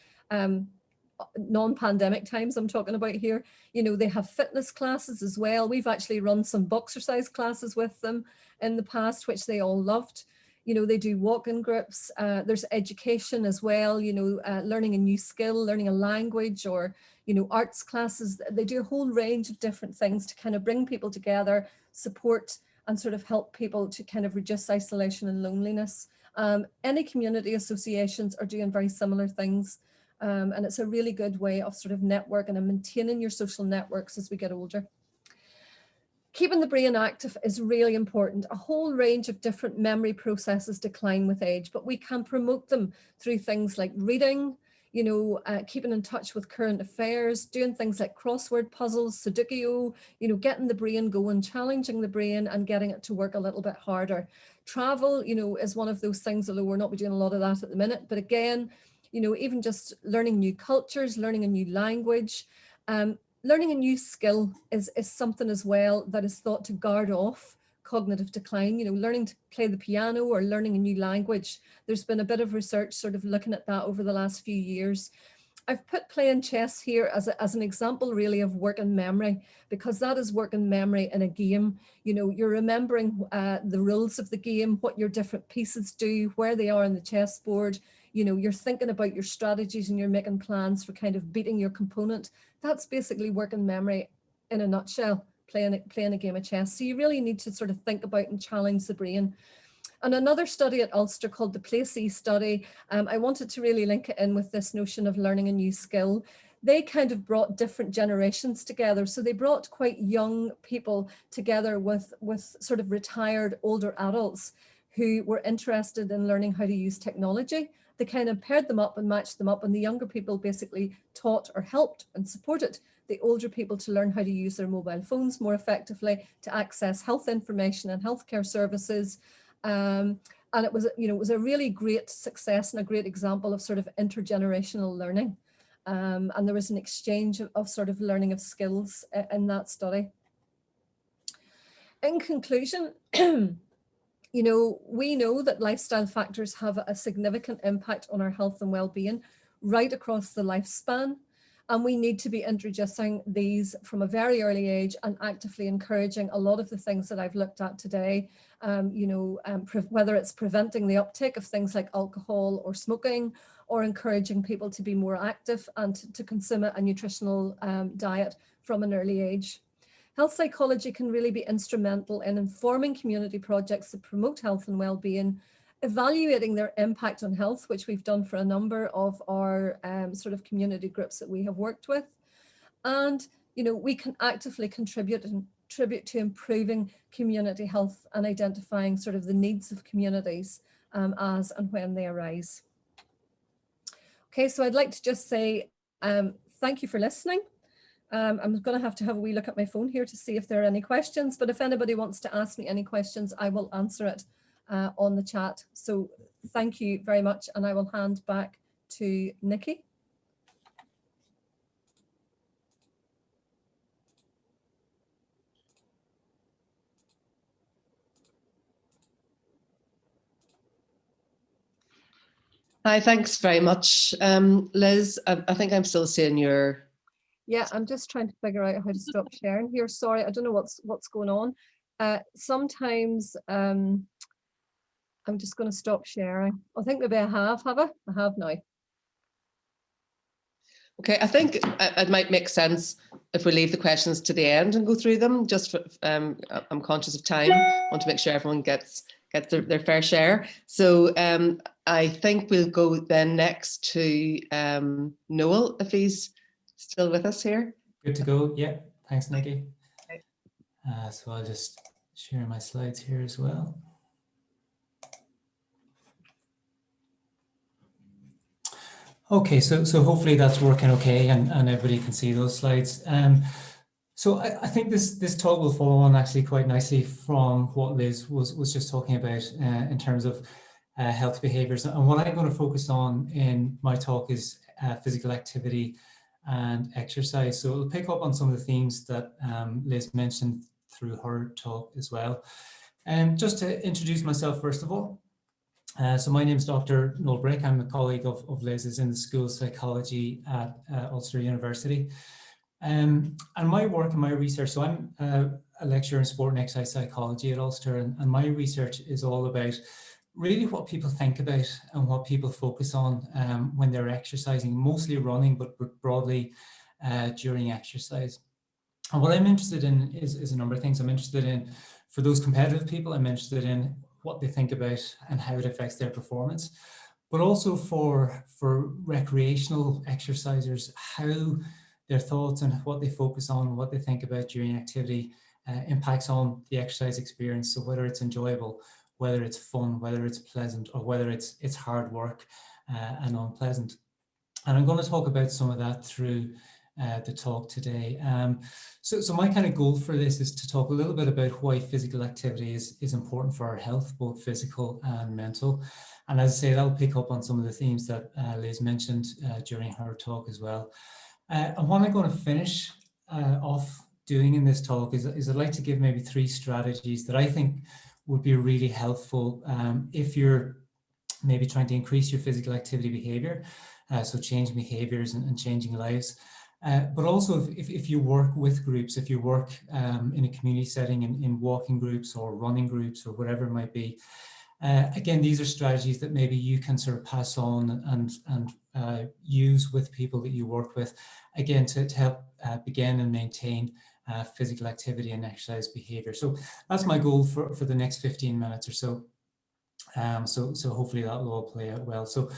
non-pandemic times I'm talking about here. You know, they have fitness classes as well. We've actually run some boxercise classes with them in the past, which they all loved. You know, they do walk-in groups. There's education as well, you know, learning a new skill, learning a language, or, you know, arts classes. They do a whole range of different things to kind of bring people together, support and sort of help people to kind of reduce isolation and loneliness. Any community associations are doing very similar things. And it's a really good way of sort of networking and maintaining your social networks as we get older. Keeping the brain active is really important. A whole range of different memory processes decline with age, but we can promote them through things like reading, you know, keeping in touch with current affairs, doing things like crossword puzzles, Sudoku, you know, getting the brain going, challenging the brain and getting it to work a little bit harder. Travel, you know, is one of those things, although we're not doing a lot of that at the minute. But again, you know, even just learning new cultures, learning a new language, learning a new skill is something as well that is thought to guard off cognitive decline, you know, learning to play the piano or learning a new language. There's been a bit of research sort of looking at that over the last few years. I've put playing chess here as an example really of working memory, because that is working memory in a game. You know, you're remembering the rules of the game, what your different pieces do, where they are on the chessboard. You know, you're thinking about your strategies and you're making plans for kind of beating your component. That's basically working memory in a nutshell. Playing a game of chess. So you really need to sort of think about and challenge the brain. And another study at Ulster called the Placey study, I wanted to really link it in with this notion of learning a new skill. They kind of brought different generations together. So they brought quite young people together with sort of retired older adults who were interested in learning how to use technology. They kind of paired them up and matched them up, and the younger people basically taught or helped and supported the older people to learn how to use their mobile phones more effectively, to access health information and healthcare services. And it was, you know, it was a really great success and a great example of sort of intergenerational learning. And there was an exchange of sort of learning of skills in that study. In conclusion, you know, we know that lifestyle factors have a significant impact on our health and well-being right across the lifespan. And we need to be introducing these from a very early age and actively encouraging a lot of the things that I've looked at today, you know, whether it's preventing the uptake of things like alcohol or smoking, or encouraging people to be more active and to consume a nutritional diet from an early age. Health psychology can really be instrumental in informing community projects that promote health and well-being, evaluating their impact on health, which we've done for a number of our sort of community groups that we have worked with. And, you know, we can actively contribute to improving community health and identifying sort of the needs of communities as and when they arise. Okay, so I'd like to just say thank you for listening. I'm going to have a wee look at my phone here to see if there are any questions, but if anybody wants to ask me any questions, I will answer it on the chat. So thank you very much, and I will hand back to Nikki. Hi, thanks very much. Liz, I think I'm still seeing your... Yeah, I'm just trying to figure out how to stop sharing here. Sorry, I don't know what's going on. Sometimes I'm just going to stop sharing. I think maybe I have I? I have now. Okay, I think it might make sense if we leave the questions to the end and go through them. Just for, I'm conscious of time. I want to make sure everyone gets their fair share. So I think we'll go then next to Noel, if he's still with us here. Good to go. Yeah, thanks, Nikki. So I'll just share my slides here as well. Okay, so hopefully that's working okay, and everybody can see those slides. So I think this talk will follow on actually quite nicely from what Liz was just talking about in terms of health behaviours. And what I'm going to focus on in my talk is physical activity and exercise. So it'll pick up on some of the themes that Liz mentioned through her talk as well. And just to introduce myself first of all. So my name is Dr. Noel Brick. I'm a colleague of Liz's in the School of Psychology at Ulster University. And my work and my research, so I'm a lecturer in sport and exercise psychology at Ulster, and my research is all about really what people think about and what people focus on when they're exercising, mostly running, but broadly during exercise. And what I'm interested in is a number of things. I'm interested in, for those competitive people, I'm interested in what they think about and how it affects their performance, but also for recreational exercisers, how their thoughts and what they focus on, what they think about during activity impacts on the exercise experience. So whether it's enjoyable, whether it's fun, whether it's pleasant, or whether it's hard work and unpleasant. And I'm going to talk about some of that through the talk today. So my kind of goal for this is to talk a little bit about why physical activity is important for our health, both physical and mental. And as I say, that'll pick up on some of the themes that Liz mentioned during her talk as well. And what I'm going to finish off doing in this talk is I'd like to give maybe 3 strategies that I think would be really helpful if you're maybe trying to increase your physical activity behavior, so changing behaviors and changing lives. But also if you work with groups, if you work in a community setting in walking groups or running groups or whatever it might be, again, these are strategies that maybe you can sort of pass on and use with people that you work with, again, to help begin and maintain physical activity and exercise behavior. So that's my goal for the next 15 minutes or so. So hopefully that will all play out well. So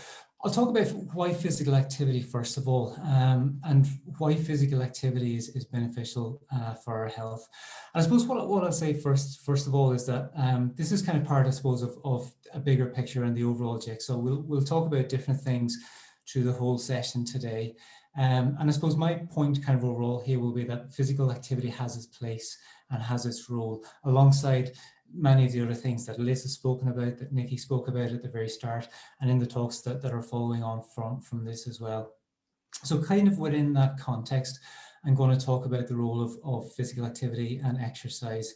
I'll talk about why physical activity first of all, and why physical activity is beneficial for our health. And I suppose what I'll say first of all is that this is kind of part, I suppose, of a bigger picture and the overall jigsaw. We'll talk about different things through the whole session today. And I suppose my point kind of overall here will be that physical activity has its place and has its role alongside many of the other things that Liz has spoken about, that Nikki spoke about at the very start, and in the talks that are following on from this as well. So kind of within that context, I'm going to talk about the role of physical activity and exercise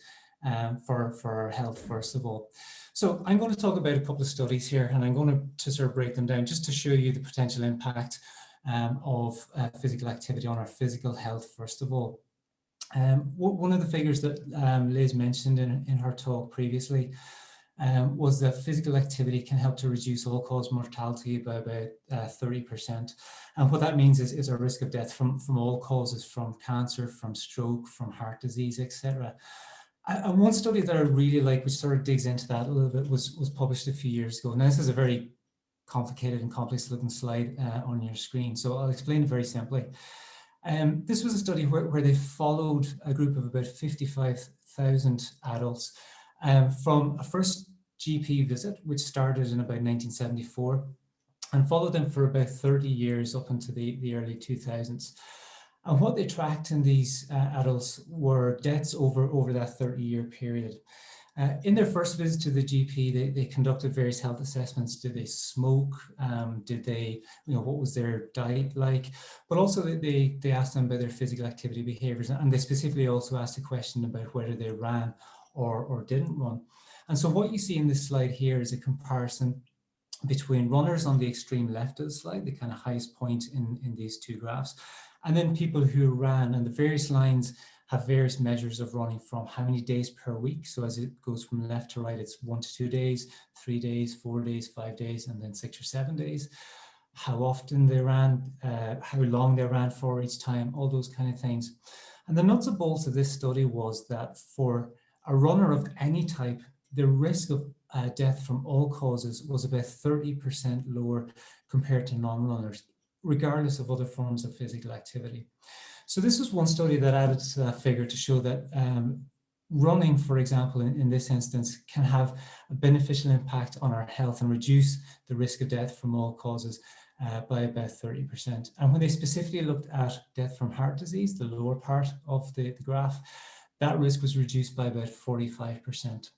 for our health, first of all. So I'm going to talk about a couple of studies here, and I'm going to sort of break them down just to show you the potential impact of physical activity on our physical health, first of all. One of the figures that Liz mentioned in her talk previously was that physical activity can help to reduce all-cause mortality by about 30%. And what that means is a risk of death from all causes, from cancer, from stroke, from heart disease, etc. And one study that I really like, which sort of digs into that a little bit, was published a few years ago. Now, this is a very complicated and complex looking slide on your screen, so I'll explain it very simply. This was a study where they followed a group of about 55,000 adults from a first GP visit, which started in about 1974, and followed them for about 30 years up into the early 2000s. And what they tracked in these adults were deaths over that 30-year period. In their first visit to the GP, they conducted various health assessments. Did they smoke? Did they, what was their diet like? But also they asked them about their physical activity behaviors, and they specifically also asked a question about whether they ran or didn't run. And so what you see in this slide here is a comparison between runners on the extreme left of the slide, the kind of highest point in these two graphs, and then people who ran, and the various lines have various measures of running from how many days per week. So as it goes from left to right, it's 1 to 2 days, 3 days, 4 days, 5 days, and then 6 or 7 days. How often they ran, how long they ran for each time, all those kind of things. And the nuts and bolts of this study was that for a runner of any type, the risk of death from all causes was about 30% lower compared to non-runners, regardless of other forms of physical activity. So this was one study that added to that figure to show that running, for example, in this instance, can have a beneficial impact on our health and reduce the risk of death from all causes by about 30%. And when they specifically looked at death from heart disease, the lower part of the graph, that risk was reduced by about 45%.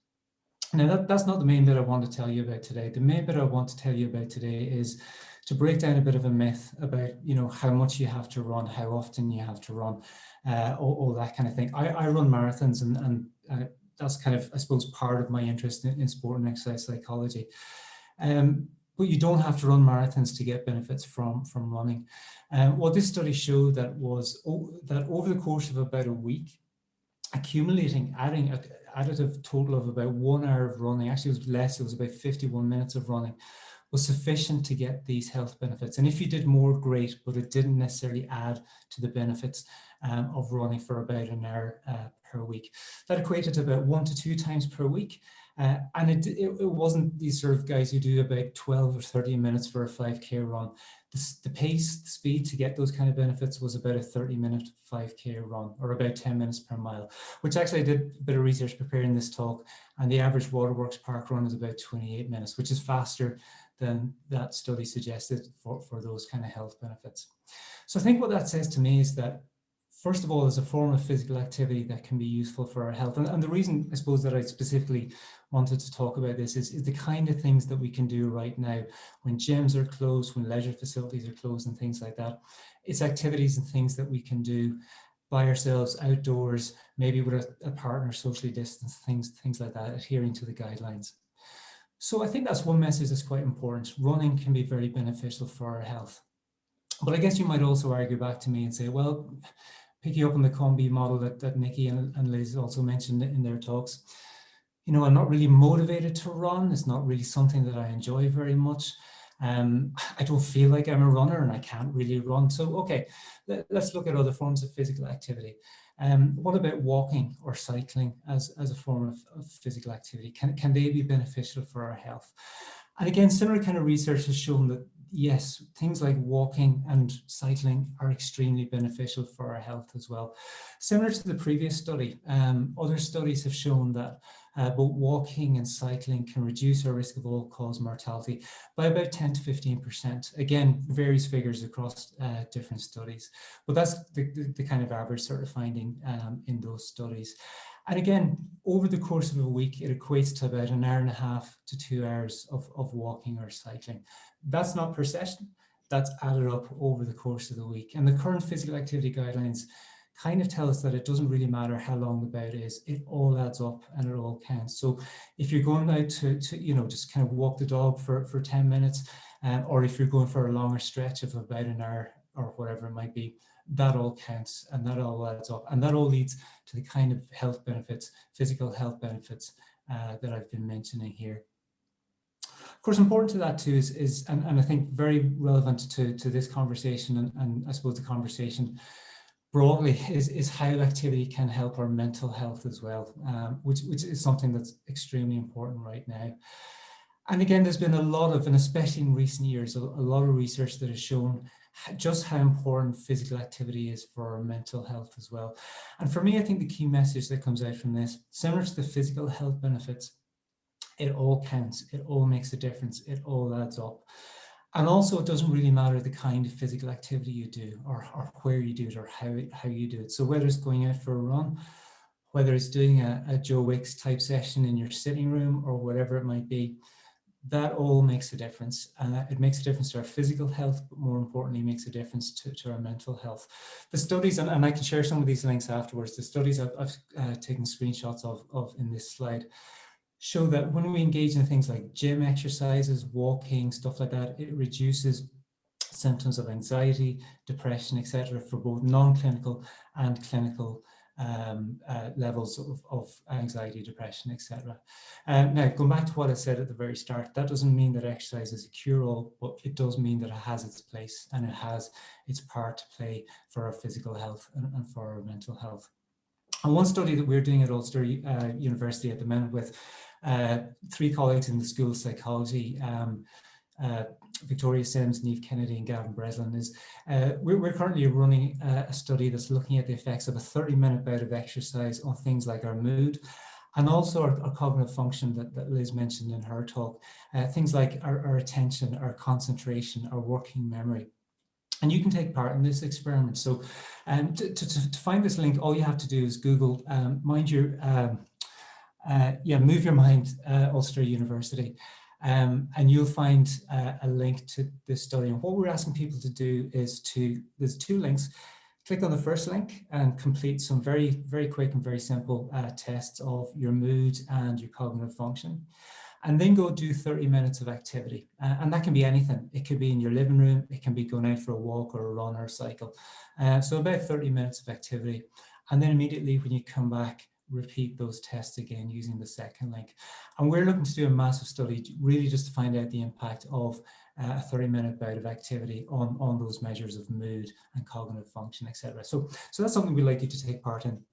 Now, that's not the main bit I want to tell you about today. The main bit I want to tell you about today is to break down a bit of a myth about, how much you have to run, how often you have to run, all that kind of thing. I run marathons, and that's kind of, I suppose, part of my interest in sport and exercise psychology. But you don't have to run marathons to get benefits from running. What this study showed that was that over the course of about a week, adding an additive total of about 1 hour of running, actually it was less, it was about 51 minutes of running, was sufficient to get these health benefits. And if you did more, great, but it didn't necessarily add to the benefits of running for about an hour per week. That equated to about 1 to 2 times per week. And it wasn't these sort of guys who do about 12 or 30 minutes for a 5K run. The pace, the speed to get those kind of benefits was about a 30-minute 5K run, or about 10 minutes per mile, which actually I did a bit of research preparing this talk, and the average Waterworks Park run is about 28 minutes, which is faster than that study suggested for those kind of health benefits. So I think what that says to me is that, first of all, is a form of physical activity that can be useful for our health. And the reason, I suppose, that I specifically wanted to talk about this is the kind of things that we can do right now when gyms are closed, when leisure facilities are closed and things like that. It's activities and things that we can do by ourselves outdoors, maybe with a partner, socially distanced, things like that, adhering to the guidelines. So I think that's one message that's quite important. Running can be very beneficial for our health. But I guess you might also argue back to me and say, well, picking up on the combi model that Nikki and Liz also mentioned in their talks, I'm not really motivated to run. It's not really something that I enjoy very much. I don't feel like I'm a runner and I can't really run. So, okay, let's look at other forms of physical activity. What about walking or cycling as a form of physical activity? Can they be beneficial for our health? And again, similar kind of research has shown that yes, things like walking and cycling are extremely beneficial for our health as well. Similar to the previous study, other studies have shown that both walking and cycling can reduce our risk of all-cause mortality by about 10 to 15%. Again, various figures across different studies, but that's the kind of average sort of finding in those studies. And again, over the course of a week, it equates to about 1.5 hours to 2 hours of walking or cycling. That's not per session, that's added up over the course of the week. And the current physical activity guidelines kind of tell us that it doesn't really matter how long the bout is, it all adds up and it all counts. So if you're going out to just kind of walk the dog for 10 minutes, or if you're going for a longer stretch of about an hour or whatever it might be, that all counts and that all adds up. And that all leads to the kind of health benefits, physical health benefits that I've been mentioning here. Of course, important to that too is and I think very relevant to this conversation and I suppose the conversation broadly is how activity can help our mental health as well, which is something that's extremely important right now. And again, there's been a lot of, and especially in recent years, a lot of research that has shown just how important physical activity is for our mental health as well. And for me, I think the key message that comes out from this, similar to the physical health benefits, it all counts, it all makes a difference, it all adds up. And also, it doesn't really matter the kind of physical activity you do, or where you do it, or how you do it. So whether it's going out for a run, whether it's doing a Joe Wicks type session in your sitting room, or whatever it might be, that all makes a difference. It makes a difference to our physical health, but more importantly, it makes a difference to our mental health. The studies, and I can share some of these links afterwards, the studies I've taken screenshots of in this slide, show that when we engage in things like gym exercises, walking, stuff like that, it reduces symptoms of anxiety, depression, etc., for both non-clinical and clinical levels of anxiety, depression, etc. Now, going back to what I said at the very start, that doesn't mean that exercise is a cure-all, but it does mean that it has its place and it has its part to play for our physical health and for our mental health. And one study that we're doing at Ulster University at the minute with 3 colleagues in the School of Psychology, Victoria Sims, Niamh Kennedy and Gavin Breslin, is we're currently running a study that's looking at the effects of a 30-minute bout of exercise on things like our mood and also our cognitive function that Liz mentioned in her talk, things like our attention, our concentration, our working memory. And you can take part in this experiment. So to find this link, all you have to do is Google move your mind, Ulster University. And you'll find a link to this study. And what we're asking people to do is there's 2 links. Click on the first link and complete some very, very quick and very simple tests of your mood and your cognitive function. And then go do 30 minutes of activity. And that can be anything. It could be in your living room. It can be going out for a walk or a run or a cycle. So about 30 minutes of activity. And then immediately when you come back, repeat those tests again using the second link. And we're looking to do a massive study really just to find out the impact of a 30-minute bout of activity on those measures of mood and cognitive function, etc. So that's something we'd like you to take part in.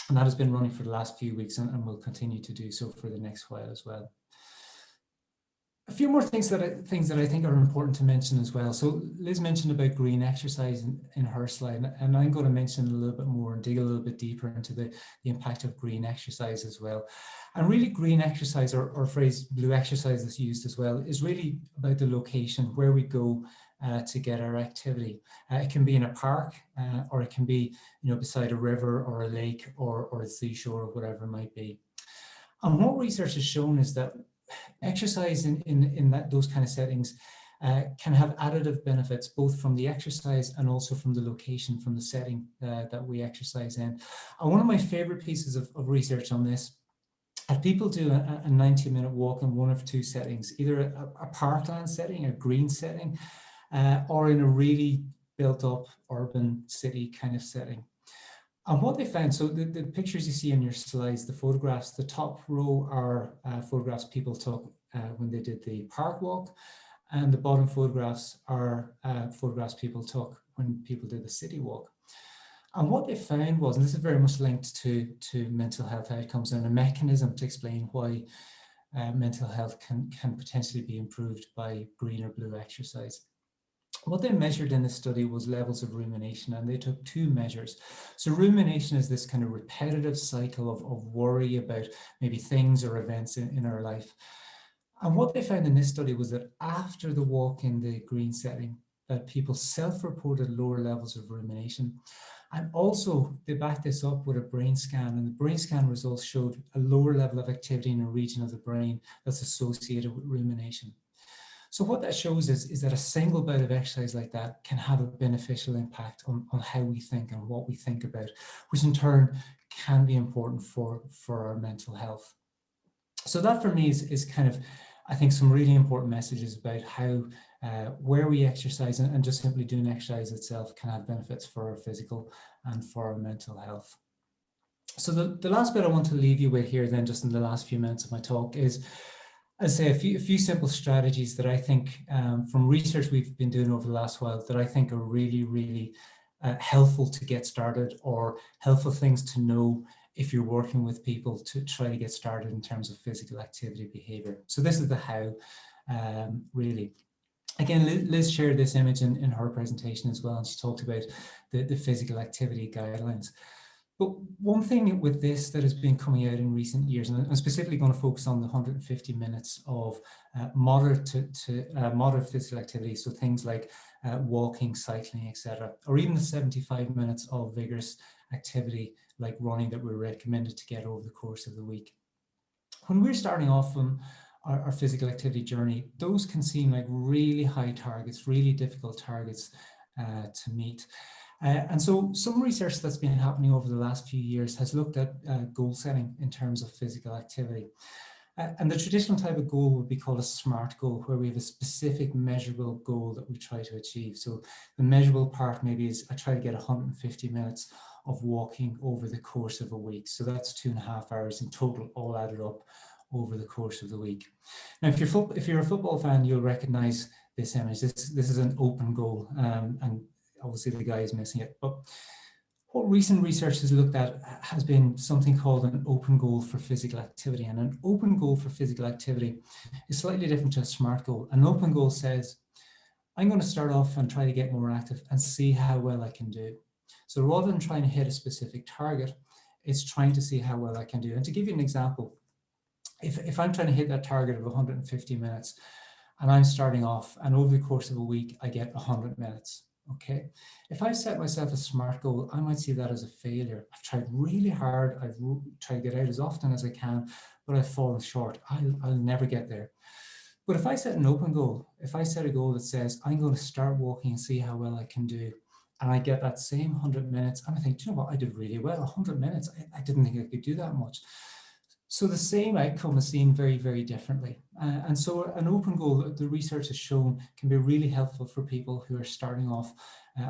And that has been running for the last few weeks and will continue to do so for the next while as well. A few more things that I think are important to mention as well. So Liz mentioned about green exercise in her slide, and I'm going to mention a little bit more and dig a little bit deeper into the impact of green exercise as well. And really green exercise, or phrase blue exercise that's used as well, is really about the location where we go to get our activity. It can be in a park or it can be beside a river or a lake or a seashore or whatever it might be. And what research has shown is that exercise in those kind of settings can have additive benefits, both from the exercise and also from the location, from the setting that we exercise in. And one of my favorite pieces of research on this, if people do a 90-minute walk in one of 2 settings, either a parkland setting, a green setting, or in a really built up urban city kind of setting. And what they found, so the pictures you see in your slides, the photographs, the top row are photographs people took when they did the park walk, and the bottom photographs are photographs people took when people did the city walk. And what they found was, and this is very much linked to mental health outcomes and a mechanism to explain why mental health can potentially be improved by green or blue exercise. What they measured in this study was levels of rumination, and they took 2 measures. So rumination is this kind of repetitive cycle of worry about maybe things or events in our life. And what they found in this study was that after the walk in the green setting, that people self-reported lower levels of rumination. And also they backed this up with a brain scan, and the brain scan results showed a lower level of activity in a region of the brain that's associated with rumination. So what that shows is that a single bout of exercise like that can have a beneficial impact on how we think and what we think about, which in turn can be important for our mental health. So that for me is kind of, I think, some really important messages about how where we exercise and just simply doing exercise itself can have benefits for our physical and for our mental health. So the last bit I want to leave you with here then, just in the last few minutes of my talk, is, as I say, a few simple strategies that I think from research we've been doing over the last while that I think are really, really helpful to get started, or helpful things to know if you're working with people to try to get started in terms of physical activity behavior. So this is the how, really. Again, Liz shared this image in her presentation as well, and she talked about the physical activity guidelines. But one thing with this that has been coming out in recent years, and I'm specifically going to focus on the 150 minutes of moderate to moderate physical activity, so things like walking, cycling, etc., or even the 75 minutes of vigorous activity like running that we're recommended to get over the course of the week. When we're starting off on our physical activity journey, those can seem like really high targets, really difficult targets to meet. And so some research that's been happening over the last few years has looked at goal setting in terms of physical activity. And the traditional type of goal would be called a SMART goal, where we have a specific measurable goal that we try to achieve. So the measurable part maybe is I try to get 150 minutes of walking over the course of a week. So that's 2.5 hours in total, all added up over the course of the week. Now, if you're a football fan, you'll recognize this image. This is an open goal, and obviously the guy is missing it. But what recent research has looked at has been something called an open goal for physical activity. And an open goal for physical activity is slightly different to a SMART goal. An open goal says, I'm going to start off and try to get more active and see how well I can do. So rather than trying to hit a specific target, it's trying to see how well I can do. And to give you an example, if I'm trying to hit that target of 150 minutes and I'm starting off, and over the course of a week, I get 100 minutes. Okay, if I set myself a SMART goal, I might see that as a failure. I've tried really hard. I've tried to get out as often as I can, but I've fallen short. I'll never get there. But if I set an open goal, if I set a goal that says I'm going to start walking and see how well I can do, and I get that same 100 minutes, and I think, do you know what, I did really well. 100 minutes, I didn't think I could do that much. So the same outcome is seen very, very differently. And so an open goal, the research has shown, can be really helpful for people who are starting off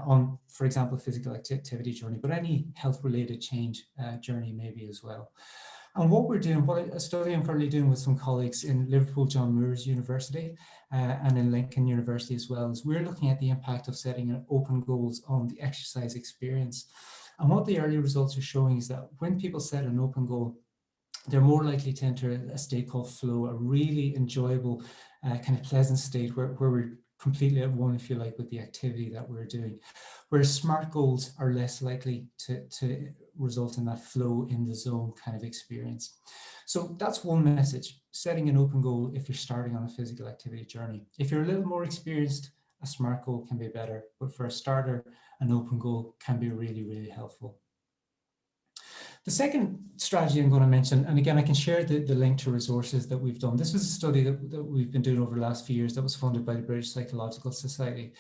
on, for example, physical activity journey, but any health-related change journey maybe as well. And what we're doing, what a study I'm currently doing with some colleagues in Liverpool John Moores University and in Lincoln University as well, is we're looking at the impact of setting an open goals on the exercise experience. And what the early results are showing is that when people set an open goal, they're more likely to enter a state called flow, a really enjoyable, kind of pleasant state where we're completely at one, if you like, with the activity that we're doing. Whereas SMART goals are less likely to result in that flow in the zone kind of experience. So that's one message, setting an open goal if you're starting on a physical activity journey. If you're a little more experienced, a SMART goal can be better, but for a starter, an open goal can be really, really helpful. The second strategy I'm going to mention, and again, I can share the link to resources that we've done. This was a study that we've been doing over the last few years that was funded by the British Psychological Society.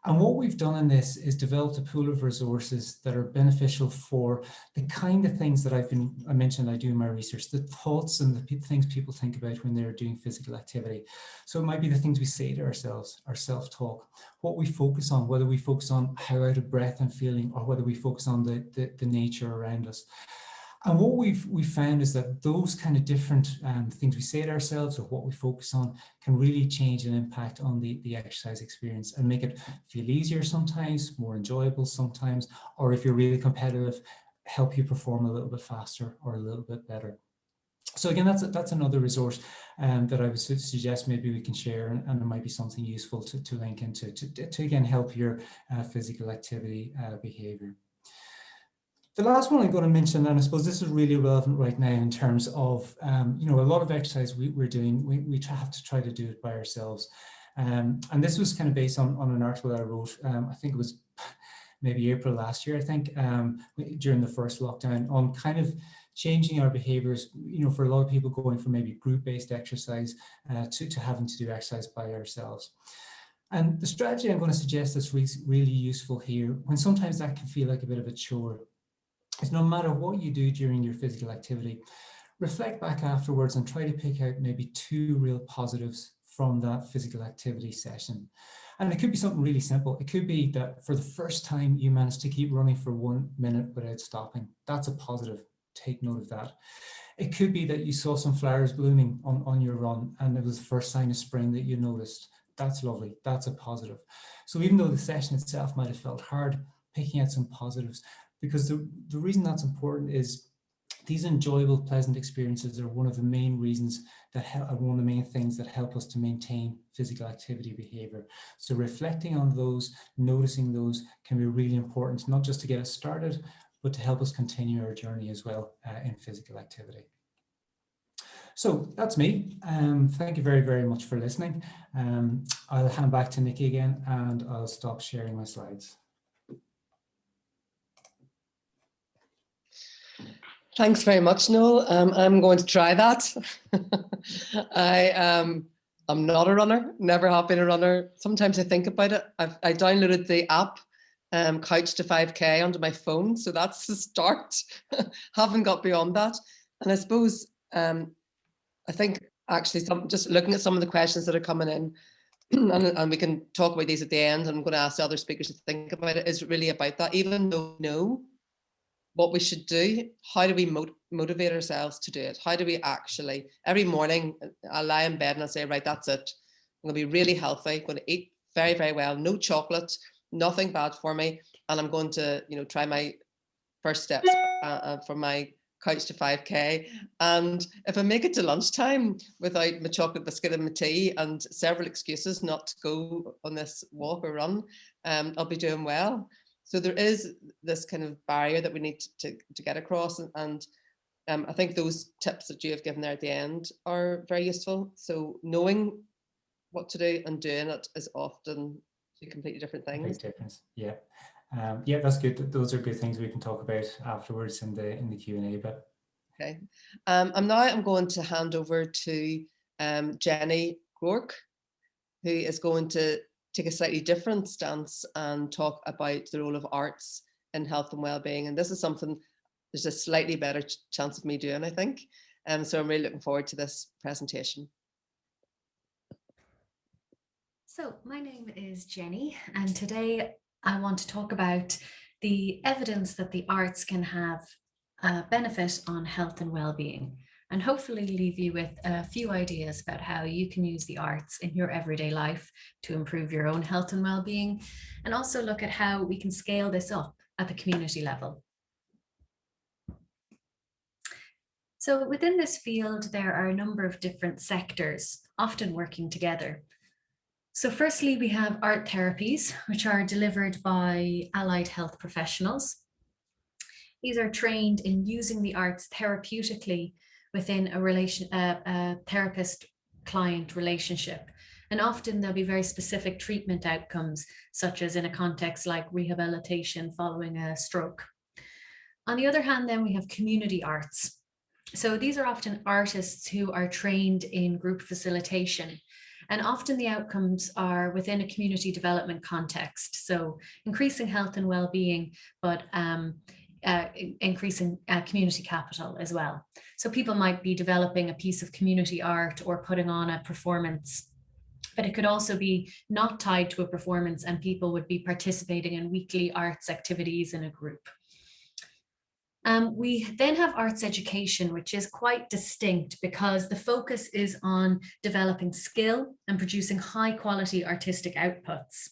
And what we've done in this is developed a pool of resources that are beneficial for the kind of things that I mentioned I do in my research, the thoughts and the things people think about when they're doing physical activity. So it might be the things we say to ourselves, our self-talk, what we focus on, whether we focus on how out of breath I'm feeling or whether we focus on the nature around us. And what we've found is that those kind of different things we say to ourselves or what we focus on can really change and impact on the exercise experience and make it feel easier sometimes, more enjoyable sometimes, or if you're really competitive, help you perform a little bit faster or a little bit better. So again, that's another resource that I would suggest maybe we can share, and it might be something useful to link into to again help your physical activity behavior. The last one I'm going to mention, and I suppose this is really relevant right now in terms of, a lot of exercise we're doing, we have to try to do it by ourselves. And this was kind of based on an article that I wrote, I think it was maybe April last year, I think, during the first lockdown, on kind of changing our behaviors, for a lot of people going from maybe group-based exercise to having to do exercise by ourselves. And the strategy I'm going to suggest that's really useful here, when sometimes that can feel like a bit of a chore, is no matter what you do during your physical activity, reflect back afterwards and try to pick out maybe 2 real positives from that physical activity session. And it could be something really simple. It could be that for the first time you managed to keep running for 1 minute without stopping. That's a positive. Take note of that. It could be that you saw some flowers blooming on your run and it was the first sign of spring that you noticed. That's lovely. That's a positive. So even though the session itself might have felt hard, picking out some positives, because the reason that's important is these enjoyable, pleasant experiences are one of the main reasons that one of the main things that help us to maintain physical activity behavior. So reflecting on those, noticing those can be really important, not just to get us started, but to help us continue our journey as well in physical activity. So that's me. Thank you very, very much for listening. I'll hand back to Nikki again, and I'll stop sharing my slides. Thanks very much, Noel. I'm going to try that. I'm not a runner, never have been a runner. Sometimes I think about it. I downloaded the app, Couch to 5K, onto my phone, so that's the start. Haven't got beyond that. And I suppose, I think actually just looking at some of the questions that are coming in, and we can talk about these at the end, and I'm going to ask the other speakers to think about it, is really about that. Even though we know what we should do, how do we motivate ourselves to do it? How do we actually, every morning I'll lie in bed and I'll say, right, that's it. I'm going to be really healthy, I'm going to eat very, very well, no chocolate, nothing bad for me. And I'm going to, try my first steps for my Couch to 5K. And if I make it to lunchtime without my chocolate biscuit and my tea and several excuses not to go on this walk or run, I'll be doing well. So there is this kind of barrier that we need to get across. And I think those tips that you have given there at the end are very useful. So knowing what to do and doing it is often two completely different things. Big difference. Yeah. Yeah, that's good. Those are good things we can talk about afterwards in the Q&A bit. Okay. I'm going to hand over to Jenny Gork, who is going to take a slightly different stance and talk about the role of arts in health and well-being. And this is something there's a slightly better chance of me doing, I think. So I'm really looking forward to this presentation. So my name is Jenny, and today I want to talk about the evidence that the arts can have a benefit on health and well-being, and hopefully leave you with a few ideas about how you can use the arts in your everyday life to improve your own health and well-being, and also look at how we can scale this up at the community level. So within this field, there are a number of different sectors, often working together. So firstly, we have art therapies, which are delivered by allied health professionals. These are trained in using the arts therapeutically within a therapist-client relationship. And often there'll be very specific treatment outcomes, such as in a context like rehabilitation following a stroke. On the other hand, then we have community arts. So these are often artists who are trained in group facilitation. And often the outcomes are within a community development context. So increasing health and well-being, but increasing community capital as well. So people might be developing a piece of community art or putting on a performance, but it could also be not tied to a performance, and people would be participating in weekly arts activities in a group. We then have arts education, which is quite distinct because the focus is on developing skill and producing high quality artistic outputs.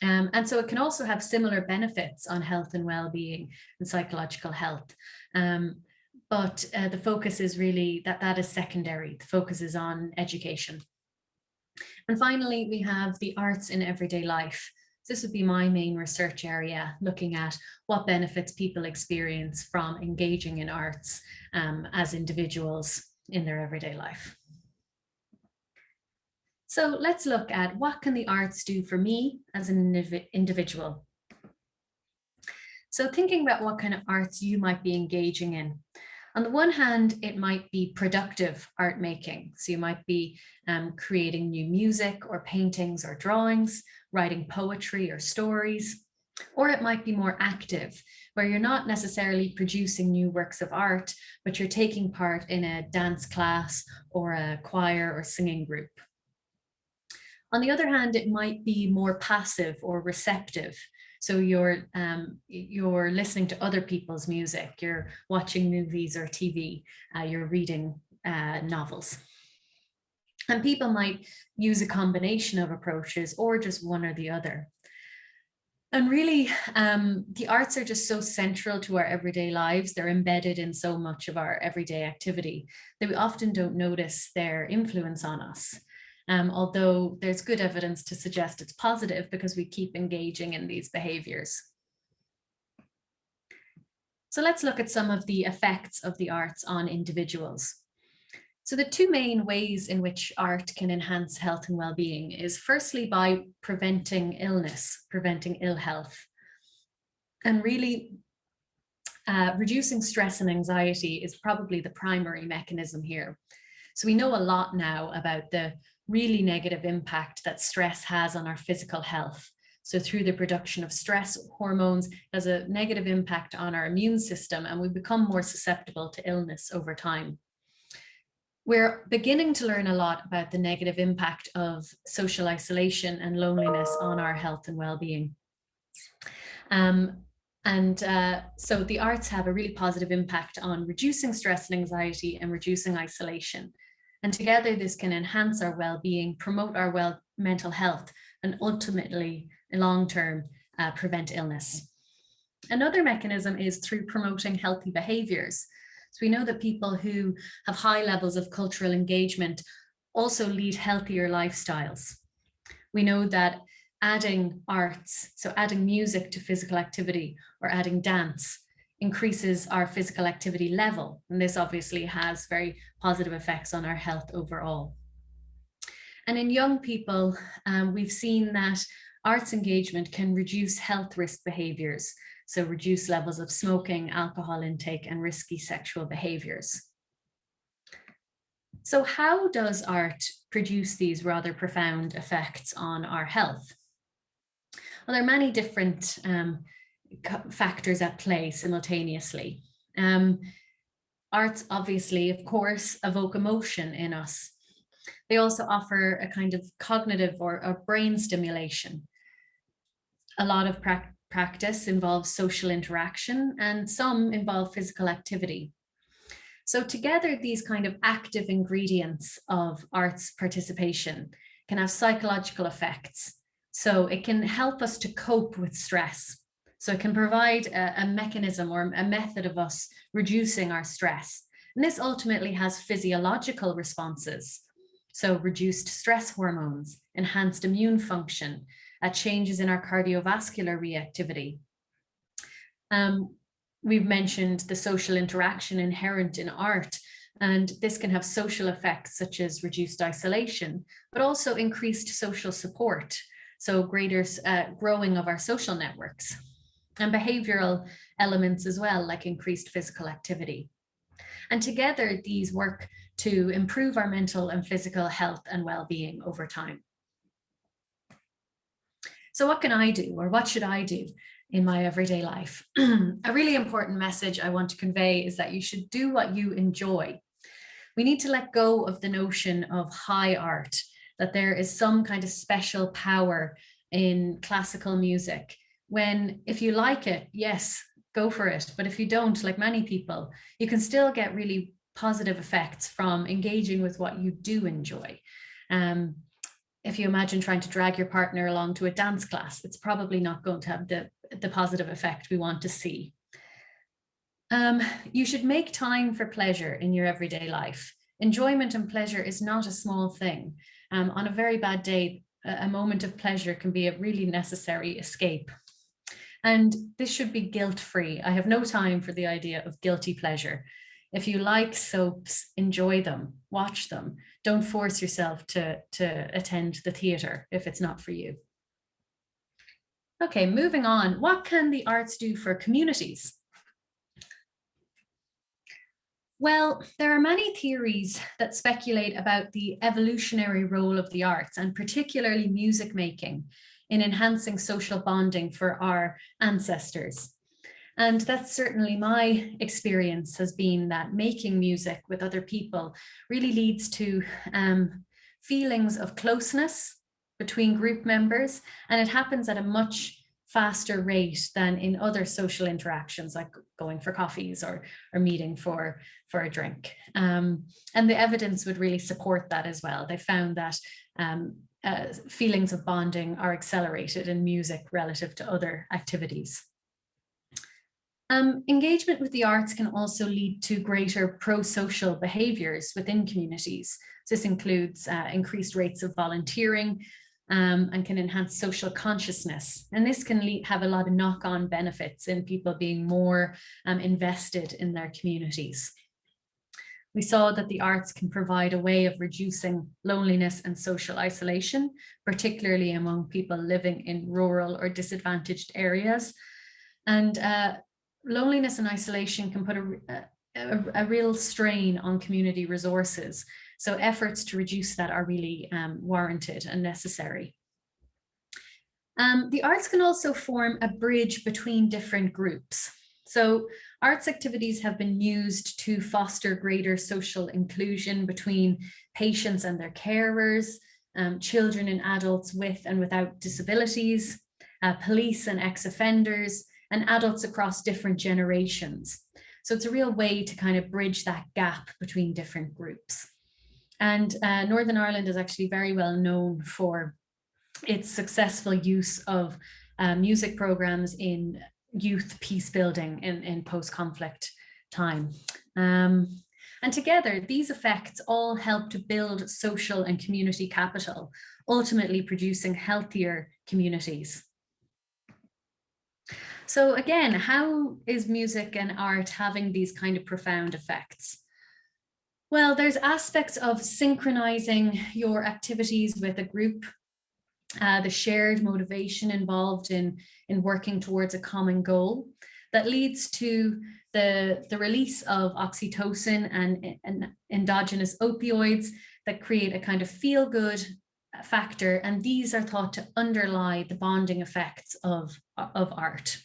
And so it can also have similar benefits on health and well-being and psychological health. But the focus is really that is secondary. The focus is on education. And finally, we have the arts in everyday life. This would be my main research area, looking at what benefits people experience from engaging in arts as individuals in their everyday life. So let's look at what can the arts do for me as an individual. So thinking about what kind of arts you might be engaging in. On the one hand, it might be productive art making. So you might be creating new music or paintings or drawings, writing poetry or stories, or it might be more active, where you're not necessarily producing new works of art, but you're taking part in a dance class or a choir or singing group. On the other hand, it might be more passive or receptive. So you're listening to other people's music, you're watching movies or TV, you're reading novels. And people might use a combination of approaches or just one or the other. And really, the arts are just so central to our everyday lives. They're embedded in so much of our everyday activity that we often don't notice their influence on us. Although there's good evidence to suggest it's positive because we keep engaging in these behaviours. So let's look at some of the effects of the arts on individuals. So the two main ways in which art can enhance health and well-being is firstly by preventing illness, preventing ill health, and really reducing stress and anxiety is probably the primary mechanism here. So we know a lot now about the really negative impact that stress has on our physical health. So through the production of stress hormones, it has a negative impact on our immune system, and we become more susceptible to illness over time. We're beginning to learn a lot about the negative impact of social isolation and loneliness on our health and well-being. So the arts have a really positive impact on reducing stress and anxiety and reducing isolation. And together this can enhance our well-being, promote our mental health, and ultimately, in long-term, prevent illness. Another mechanism is through promoting healthy behaviours. So we know that people who have high levels of cultural engagement also lead healthier lifestyles. We know that adding arts, so adding music to physical activity or adding dance, increases our physical activity level. And this obviously has very positive effects on our health overall. And in young people, we've seen that arts engagement can reduce health risk behaviours. So reduce levels of smoking, alcohol intake, and risky sexual behaviours. So how does art produce these rather profound effects on our health? Well, there are many different factors at play simultaneously. Arts obviously, of course, evoke emotion in us. They also offer a kind of cognitive or a brain stimulation. A lot of practice involves social interaction, and some involve physical activity. So together, these kind of active ingredients of arts participation can have psychological effects. So it can help us to cope with stress. So it can provide a mechanism or a method of us reducing our stress. And this ultimately has physiological responses. So reduced stress hormones, enhanced immune function, changes in our cardiovascular reactivity. We've mentioned the social interaction inherent in art, and this can have social effects such as reduced isolation, but also increased social support, so greater growing of our social networks, and behavioral elements as well, like increased physical activity. And together, these work to improve our mental and physical health and well-being over time. So what can I do, or what should I do in my everyday life? A really important message I want to convey is that you should do what you enjoy. We need to let go of the notion of high art, that there is some kind of special power in classical music, when if you like it, yes, go for it. But if you don't, like many people, you can still get really positive effects from engaging with what you do enjoy. If you imagine trying to drag your partner along to a dance class, it's probably not going to have the positive effect we want to see. You should make time for pleasure in your everyday life. Enjoyment and pleasure is not a small thing. On a very bad day, a moment of pleasure can be a really necessary escape. And this should be guilt-free. I have no time for the idea of guilty pleasure. If you like soaps, enjoy them, watch them. Don't force yourself to attend the theatre if it's not for you. Okay, moving on. What can the arts do for communities? Well, there are many theories that speculate about the evolutionary role of the arts, and particularly music making, in enhancing social bonding for our ancestors. And that's certainly my experience, has been that making music with other people really leads to feelings of closeness between group members, and it happens at a much faster rate than in other social interactions, like going for coffees or meeting for a drink. And the evidence would really support that as well. They found that feelings of bonding are accelerated in music relative to other activities. Engagement with the arts can also lead to greater pro-social behaviours within communities. This includes increased rates of volunteering and can enhance social consciousness. And this can have a lot of knock-on benefits in people being more invested in their communities. We saw that the arts can provide a way of reducing loneliness and social isolation, particularly among people living in rural or disadvantaged areas. And loneliness and isolation can put a real strain on community resources. So efforts to reduce that are really warranted and necessary. The arts can also form a bridge between different groups. So arts activities have been used to foster greater social inclusion between patients and their carers, children and adults with and without disabilities, police and ex-offenders, and adults across different generations. So it's a real way to kind of bridge that gap between different groups. And Northern Ireland is actually very well known for its successful use of music programs in youth peace building in post-conflict time. And together, these effects all help to build social and community capital, ultimately producing healthier communities. So again, how is music and art having these kind of profound effects? Well, there's aspects of synchronizing your activities with a group, the shared motivation involved in working towards a common goal that leads to the release of oxytocin and endogenous opioids that create a kind of feel-good factor, and these are thought to underlie the bonding effects of art.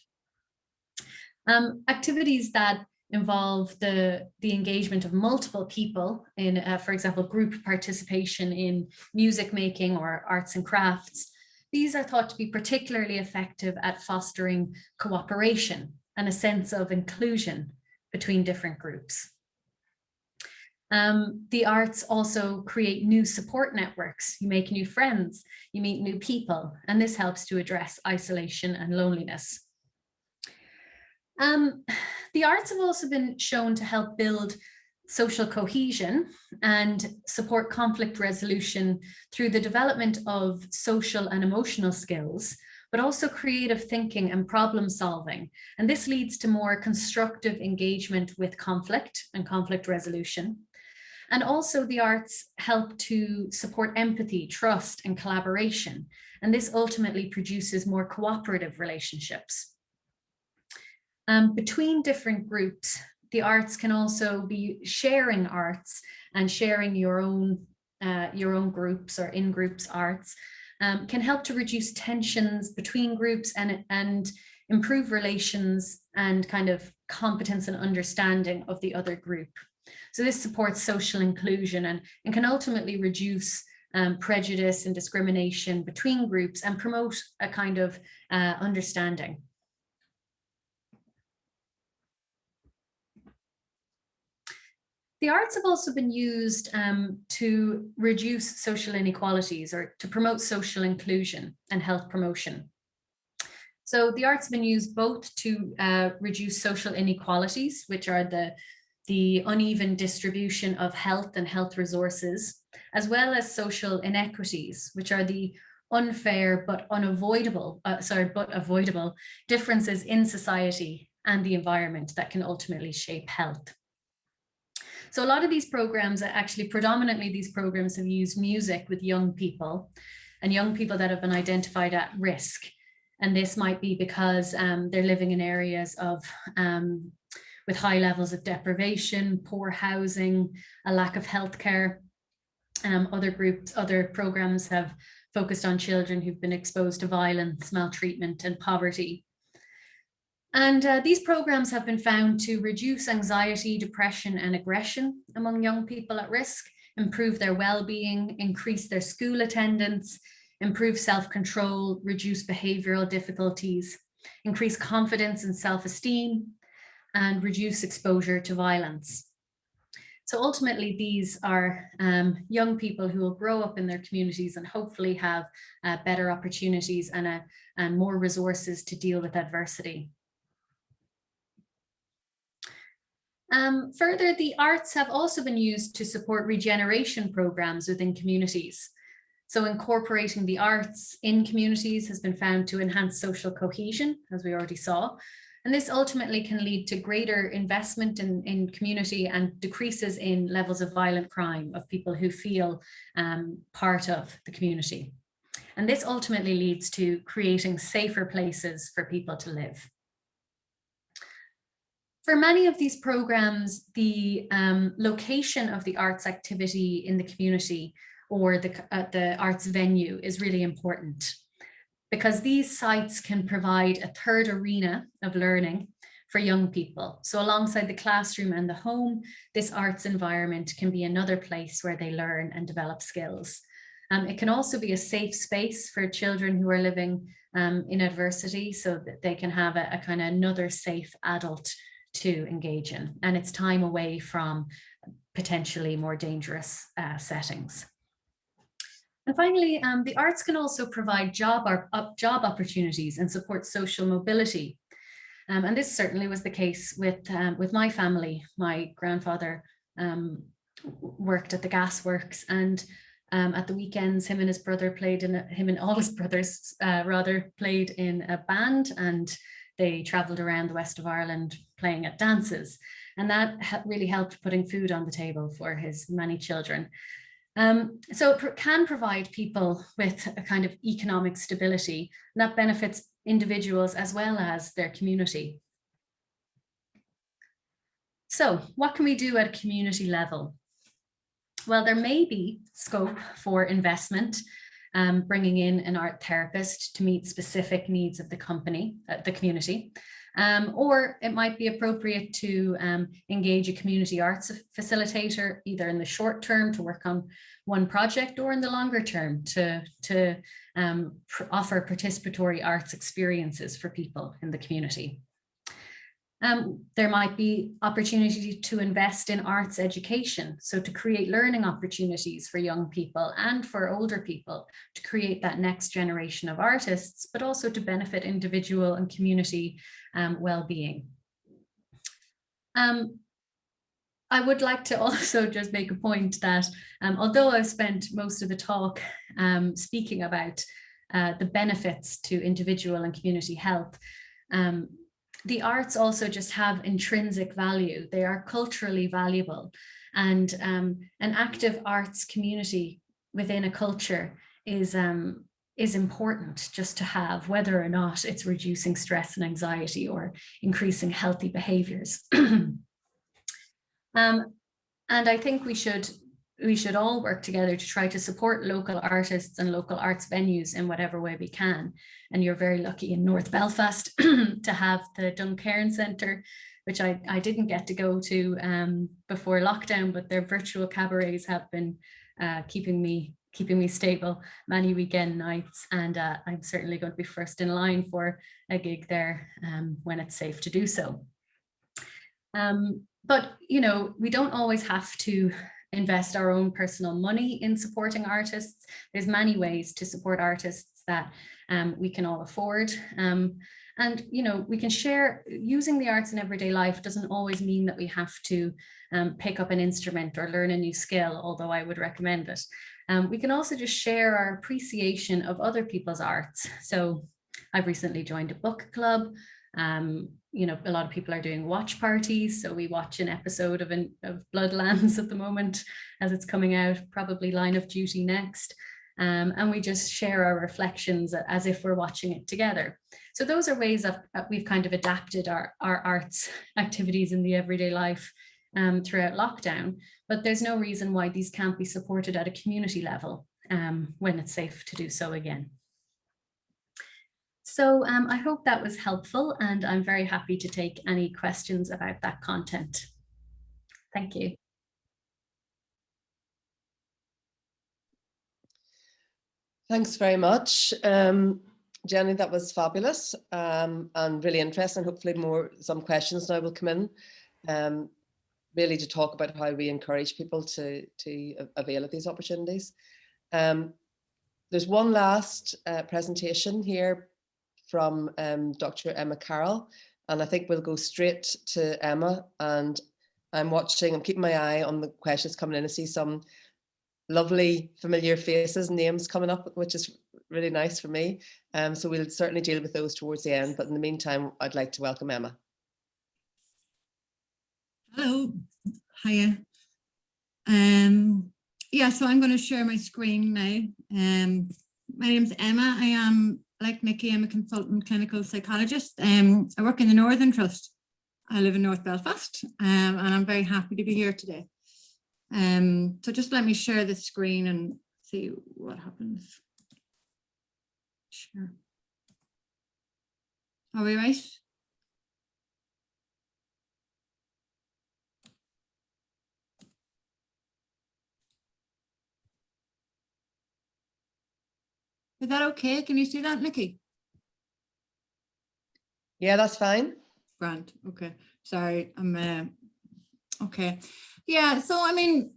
Activities that involve the engagement of multiple people in, for example, group participation in music making or arts and crafts. These are thought to be particularly effective at fostering cooperation and a sense of inclusion between different groups. The arts also create new support networks. You make new friends, you meet new people, and this helps to address isolation and loneliness. The arts have also been shown to help build social cohesion and support conflict resolution through the development of social and emotional skills, but also creative thinking and problem solving. And this leads to more constructive engagement with conflict and conflict resolution. And also the arts help to support empathy, trust, and collaboration. And this ultimately produces more cooperative relationships. Between different groups, the arts can also be sharing arts and sharing your own groups or in groups arts can help to reduce tensions between groups and improve relations and kind of competence and understanding of the other group. So this supports social inclusion and can ultimately reduce prejudice and discrimination between groups and promote a kind of understanding. The arts have also been used to reduce social inequalities or to promote social inclusion and health promotion. So the arts have been used both to reduce social inequalities, which are the uneven distribution of health and health resources, as well as social inequities, which are the unfair but avoidable differences in society and the environment that can ultimately shape health. So a lot of these programs, actually predominantly these programs have used music with young people and young people that have been identified at risk. And this might be because they're living in areas of with high levels of deprivation, poor housing, a lack of healthcare. Other programs have focused on children who've been exposed to violence, maltreatment, and poverty. And these programs have been found to reduce anxiety, depression, and aggression among young people at risk, improve their well-being, increase their school attendance, improve self-control, reduce behavioral difficulties, increase confidence and self-esteem, and reduce exposure to violence. So ultimately, these are young people who will grow up in their communities and hopefully have better opportunities and more resources to deal with adversity. Further, the arts have also been used to support regeneration programs within communities. So incorporating the arts in communities has been found to enhance social cohesion, as we already saw. And this ultimately can lead to greater investment in community and decreases in levels of violent crime of people who feel part of the community. And this ultimately leads to creating safer places for people to live. For many of these programs, the location of the arts activity in the community or the arts venue is really important, because these sites can provide a third arena of learning for young people. So alongside the classroom and the home, this arts environment can be another place where they learn and develop skills. It can also be a safe space for children who are living in adversity, so that they can have a kind of another safe adult to engage in, and it's time away from potentially more dangerous settings. And finally, the arts can also provide job opportunities and support social mobility. And this certainly was the case with my family. My grandfather worked at the gasworks, and at the weekends, him and his brother him and all his brothers played in a band, and they traveled around the west of Ireland playing at dances. And that really helped putting food on the table for his many children. So it can provide people with a kind of economic stability, and that benefits individuals as well as their community. So what can we do at a community level? Well, there may be scope for investment, bringing in an art therapist to meet specific needs of the community. Or it might be appropriate to engage a community arts facilitator, either in the short term to work on one project, or in the longer term to offer participatory arts experiences for people in the community. There might be opportunity to invest in arts education, so to create learning opportunities for young people and for older people, to create that next generation of artists, but also to benefit individual and community well-being. I would like to also just make a point that although I've spent most of the talk speaking about the benefits to individual and community health, the arts also just have intrinsic value. They are culturally valuable, and an active arts community within a culture is important just to have, whether or not it's reducing stress and anxiety or increasing healthy behaviours. And I think we should all work together to try to support local artists and local arts venues in whatever way we can. And you're very lucky in North Belfast to have the Duncairn Centre, which I didn't get to go to before lockdown, but their virtual cabarets have been keeping me stable many weekend nights, and I'm certainly going to be first in line for a gig there when it's safe to do so. But you know, we don't always have to invest our own personal money in supporting artists. There's many ways to support artists that we can all afford. And you know, we can share. Using the arts in everyday life doesn't always mean that we have to pick up an instrument or learn a new skill, although I would recommend it. We can also just share our appreciation of other people's arts. So I've recently joined a book club. You know, a lot of people are doing watch parties. So we watch an episode of Bloodlands at the moment as it's coming out, probably Line of Duty next. And we just share our reflections as if we're watching it together. So those are ways that we've kind of adapted our arts activities in the everyday life throughout lockdown. But there's no reason why these can't be supported at a community level when it's safe to do so again. So I hope that was helpful, and I'm very happy to take any questions about that content. Thank you. Thanks very much. Jenny, that was fabulous and really interesting. Hopefully some questions now will come in. really to talk about how we encourage people to avail of these opportunities. There's one last presentation here from Dr. Emma Carroll, and I think we'll go straight to Emma. And I'm keeping my eye on the questions coming in. I see some lovely familiar faces and names coming up, which is really nice for me. So we'll certainly deal with those towards the end, but in the meantime, I'd like to welcome Emma. Hello, hiya. Yeah, so I'm going to share my screen now. My name's Emma. I am, like Nikki, I'm a consultant clinical psychologist. I work in the Northern Trust. I live in North Belfast, and I'm very happy to be here today. So just let me share the screen and see what happens. Sure. Are we right? Is that okay? Can you see that, Nikki? Yeah, that's fine. Grant. Okay. Sorry. I'm okay. Yeah. So, I mean,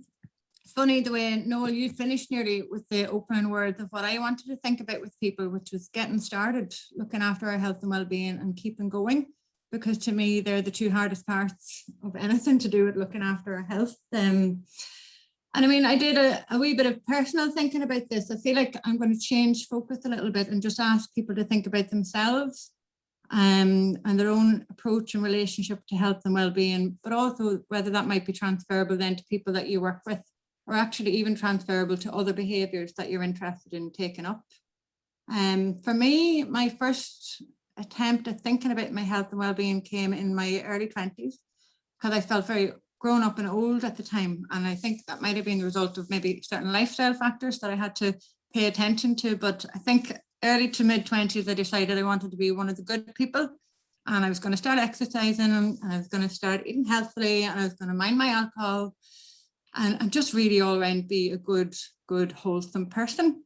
it's funny the way, Noel, you finished nearly with the opening words of what I wanted to think about with people, which was getting started, looking after our health and well-being and keeping going. Because to me, they're the two hardest parts of anything to do with looking after our health. And I mean, I did a wee bit of personal thinking about this. I feel like I'm going to change focus a little bit and just ask people to think about themselves and their own approach and relationship to health and well-being, but also whether that might be transferable then to people that you work with, or actually even transferable to other behaviours that you're interested in taking up. For me, my first attempt at thinking about my health and well-being came in my early 20s, because I felt very grown up and old at the time. And I think that might have been the result of maybe certain lifestyle factors that I had to pay attention to. But I think early to mid 20s, I decided I wanted to be one of the good people. And I was going to start exercising, and I was going to start eating healthily, and I was going to mind my alcohol and just really all around be a good, wholesome person.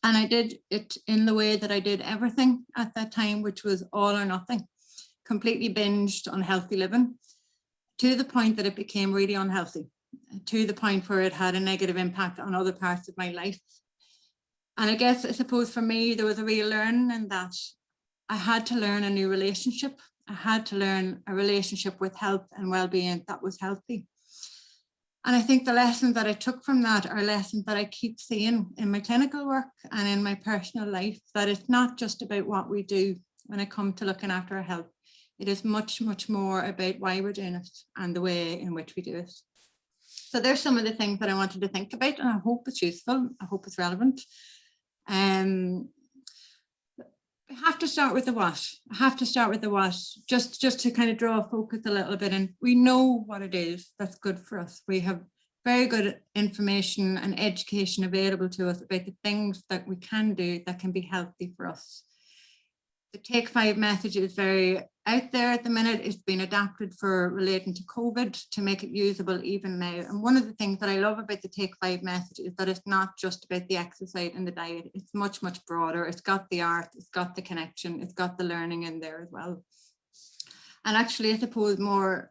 And I did it in the way that I did everything at that time, which was all or nothing, completely binged on healthy living, to the point that it became really unhealthy, to the point where it had a negative impact on other parts of my life. And I suppose for me, there was a real learning in that I had to learn a new relationship. I had to learn a relationship with health and well-being that was healthy. And I think the lessons that I took from that are lessons that I keep seeing in my clinical work and in my personal life, that it's not just about what we do when it comes to looking after our health. It is much, much more about why we're doing it and the way in which we do it. So there's some of the things that I wanted to think about, and I hope it's useful. I hope it's relevant. I have to start with the what. I have to start with the what, just to kind of draw focus a little bit. And we know what it is that's good for us. We have very good information and education available to us about the things that we can do that can be healthy for us. The Take 5 message is very out there at the minute. It's been adapted for relating to COVID to make it usable even now. And one of the things that I love about the Take 5 message is that it's not just about the exercise and the diet. It's much, much broader. It's got the art, it's got the connection, it's got the learning in there as well. And actually, I suppose more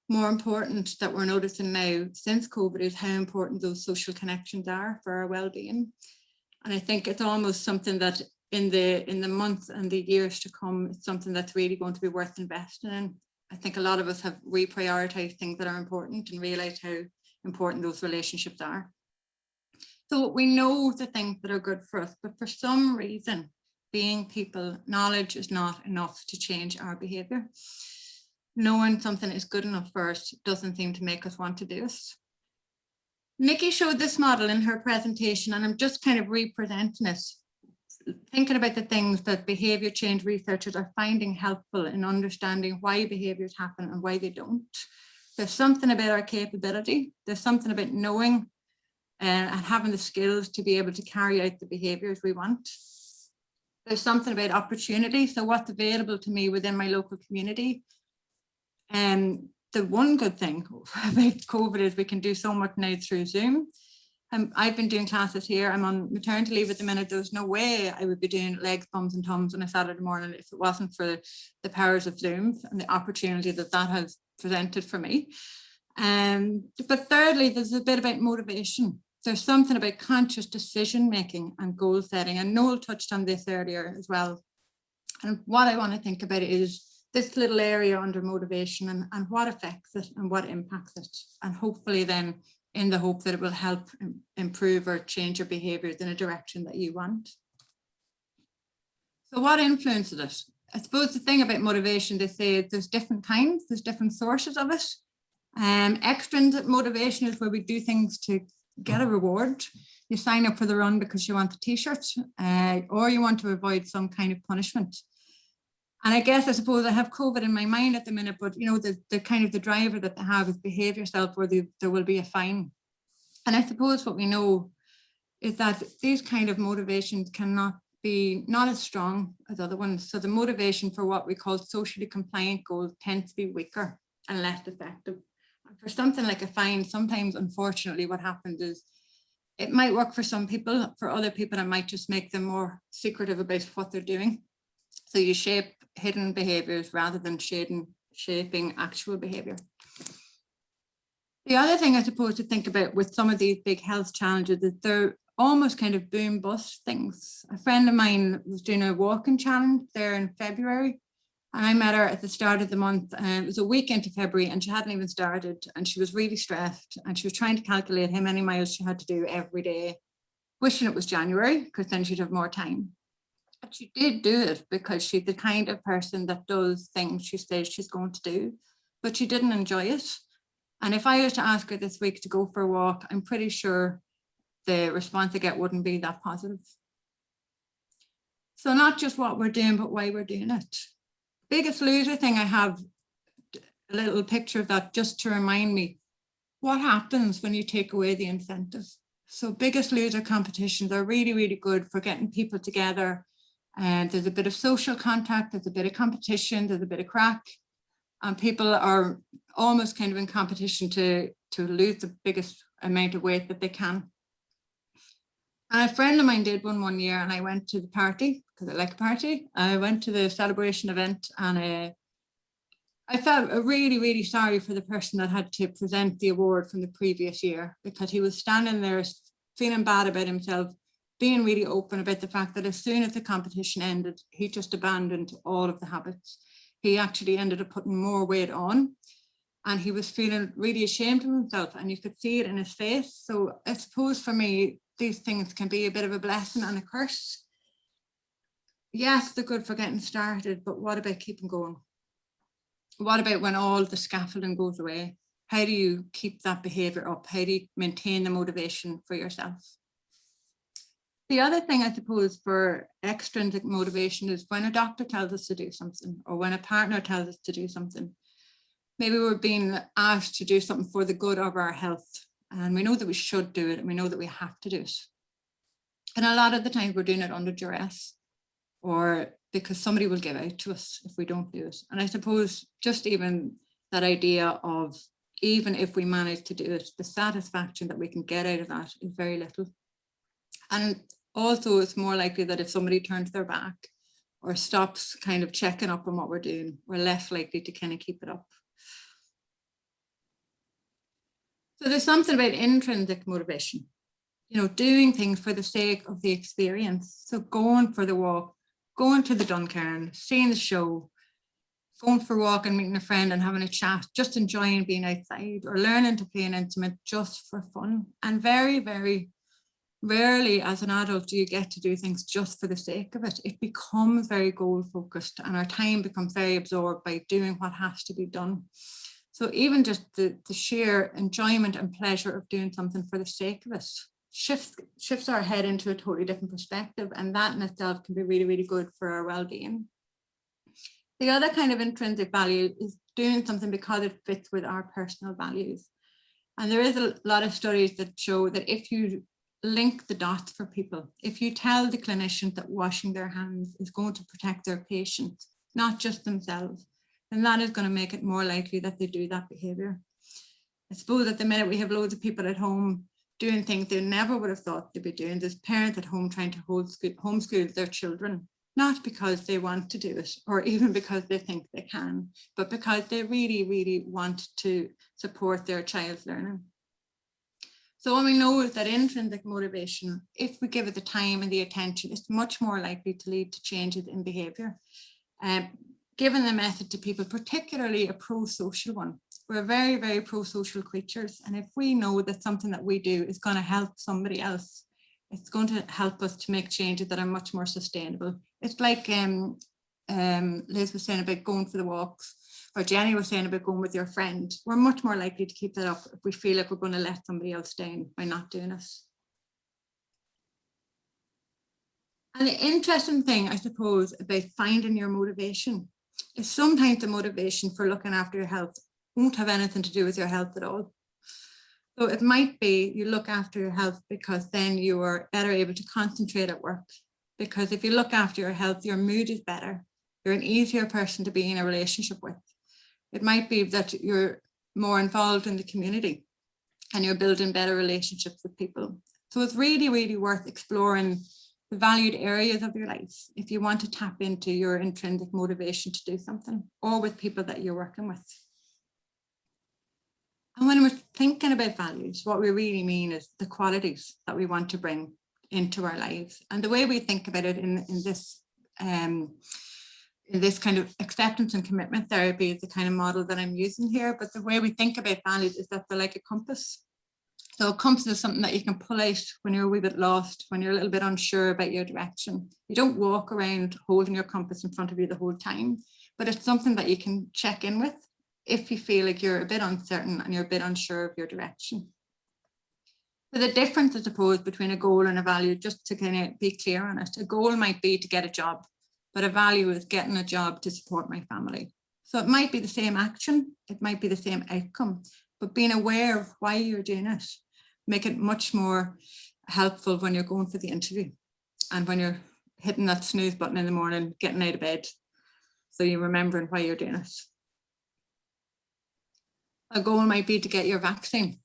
important that we're noticing now since COVID is how important those social connections are for our well-being. And I think it's almost something that in the months and the years to come, it's something that's really going to be worth investing in. I think a lot of us have reprioritized things that are important and realized how important those relationships are. So we know the things that are good for us, but for some reason, being people, knowledge is not enough to change our behavior. Knowing something is good enough for us doesn't seem to make us want to do it. Nikki showed this model in her presentation, and I'm just kind of representing it, thinking about the things that behavior change researchers are finding helpful in understanding why behaviors happen and why they don't. There's something about our capability. There's something about knowing and having the skills to be able to carry out the behaviors we want. There's something about opportunity. So what's available to me within my local community. And the one good thing about COVID is we can do so much now through Zoom. I've been doing classes here. I'm on maternity leave at the minute. There's no way I would be doing legs, bums and tums on a Saturday morning if it wasn't for the powers of Zoom and the opportunity that has presented for me. But thirdly, there's a bit about motivation. There's something about conscious decision making and goal setting, and Noel touched on this earlier as well. And what I want to think about is this little area under motivation and what affects it and what impacts it, and hopefully then in the hope that it will help improve or change your behaviours in a direction that you want. So what influences it? I suppose the thing about motivation, they say there's different kinds, there's different sources of it. Extrinsic motivation is where we do things to get a reward. You sign up for the run because you want the t-shirt, or you want to avoid some kind of punishment. And I suppose I have COVID in my mind at the minute, but you know, the kind of the driver that they have is behave yourself or there will be a fine. And I suppose what we know is that these kind of motivations cannot be not as strong as other ones. So the motivation for what we call socially compliant goals tends to be weaker and less effective. And for something like a fine, sometimes unfortunately what happens is it might work for some people, for other people it might just make them more secretive about what they're doing. So you shape hidden behaviours rather than shaping actual behaviour. The other thing I suppose to think about with some of these big health challenges is they're almost kind of boom bust things. A friend of mine was doing a walking challenge there in February, and I met her at the start of the month, and it was a week into February and she hadn't even started, and she was really stressed and she was trying to calculate how many miles she had to do every day, wishing it was January because then she'd have more time. But she did do it because she's the kind of person that does things she says she's going to do, but she didn't enjoy it. And if I was to ask her this week to go for a walk, I'm pretty sure the response I get wouldn't be that positive. So not just what we're doing, but why we're doing it. Biggest Loser thing, I have a little picture of that just to remind me what happens when you take away the incentive. So Biggest Loser competitions are really, really good for getting people together. And there's a bit of social contact, there's a bit of competition, there's a bit of crack. And people are almost kind of in competition to lose the biggest amount of weight that they can. And a friend of mine did one year, and I went to the party because I like a party. I went to the celebration event, and I felt really, really sorry for the person that had to present the award from the previous year, because he was standing there feeling bad about himself, being really open about the fact that as soon as the competition ended, he just abandoned all of the habits. He actually ended up putting more weight on, and he was feeling really ashamed of himself, and you could see it in his face. So I suppose for me, these things can be a bit of a blessing and a curse. Yes, they're good for getting started, but what about keeping going? What about when all the scaffolding goes away? How do you keep that behaviour up? How do you maintain the motivation for yourself? The other thing, I suppose, for extrinsic motivation is when a doctor tells us to do something, or when a partner tells us to do something. Maybe we're being asked to do something for the good of our health, and we know that we should do it, and we know that we have to do it. And a lot of the time we're doing it under duress, or because somebody will give out to us if we don't do it. And I suppose just even that idea of, even if we manage to do it, the satisfaction that we can get out of that is very little. And also it's more likely that if somebody turns their back or stops kind of checking up on what we're doing, we're less likely to kind of keep it up. So there's something about intrinsic motivation, you know, doing things for the sake of the experience. So going for the walk, going to the Duncairn, seeing the show, going for a walk and meeting a friend and having a chat, just enjoying being outside, or learning to play an instrument just for fun. And very, very rarely as an adult do you get to do things just for the sake of it. It becomes very goal focused, and our time becomes very absorbed by doing what has to be done. So even just the sheer enjoyment and pleasure of doing something for the sake of it shifts our head into a totally different perspective, and that in itself can be really, really good for our well-being. The other kind of intrinsic value is doing something because it fits with our personal values. And there is a lot of studies that show that if you link the dots for people, if you tell the clinician that washing their hands is going to protect their patients, not just themselves, then that is going to make it more likely that they do that behaviour. I suppose at the minute we have loads of people at home doing things they never would have thought they'd be doing. There's parents at home trying to homeschool their children. not because they want to do it or even because they think they can, but because they really, really want to support their child's learning. So we know that intrinsic motivation, if we give it the time and the attention, is much more likely to lead to changes in behaviour. Given the method to people, particularly a pro-social one, we're very, very pro-social creatures. And if we know that something that we do is going to help somebody else, it's going to help us to make changes that are much more sustainable. It's like Liz was saying about going for the walks, or Jenny was saying about going with your friend. We're much more likely to keep that up if we feel like we're going to let somebody else down by not doing it. And the interesting thing, I suppose, about finding your motivation is sometimes the motivation for looking after your health won't have anything to do with your health at all. So it might be you look after your health because then you are better able to concentrate at work. Because if you look after your health, your mood is better. You're an easier person to be in a relationship with. It might be that you're more involved in the community and you're building better relationships with people. So it's really, really worth exploring the valued areas of your life if you want to tap into your intrinsic motivation to do something, or with people that you're working with. And when we're thinking about values, what we really mean is the qualities that we want to bring into our lives. And the way we think about it in this kind of acceptance and commitment therapy is the kind of model that I'm using here. But the way we think about values is that they're like a compass. So a compass is something that you can pull out when you're a wee bit lost, when you're a little bit unsure about your direction. You don't walk around holding your compass in front of you the whole time, but it's something that you can check in with if you feel like you're a bit uncertain and you're a bit unsure of your direction. So the difference, I suppose, between a goal and a value, just to kind of be clear on it, a goal might be to get a job, but a value is getting a job to support my family. So it might be the same action, it might be the same outcome, but being aware of why you're doing it, make it much more helpful when you're going for the interview and when you're hitting that snooze button in the morning, getting out of bed. So you're remembering why you're doing it. A goal might be to get your vaccine,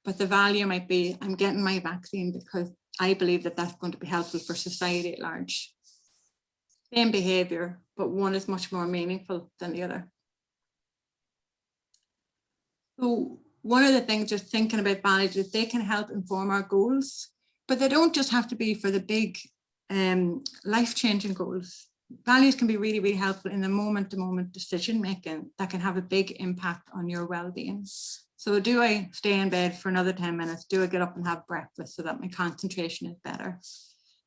but the value might be, I'm getting my vaccine because I believe that that's going to be helpful for society at large. Same behaviour, but one is much more meaningful than the other. So one of the things, just thinking about values, is they can help inform our goals, but they don't just have to be for the big life-changing goals. Values can be really, really helpful in the moment-to-moment decision making that can have a big impact on your well-being. So do I stay in bed for another 10 minutes? Do I get up and have breakfast so that my concentration is better?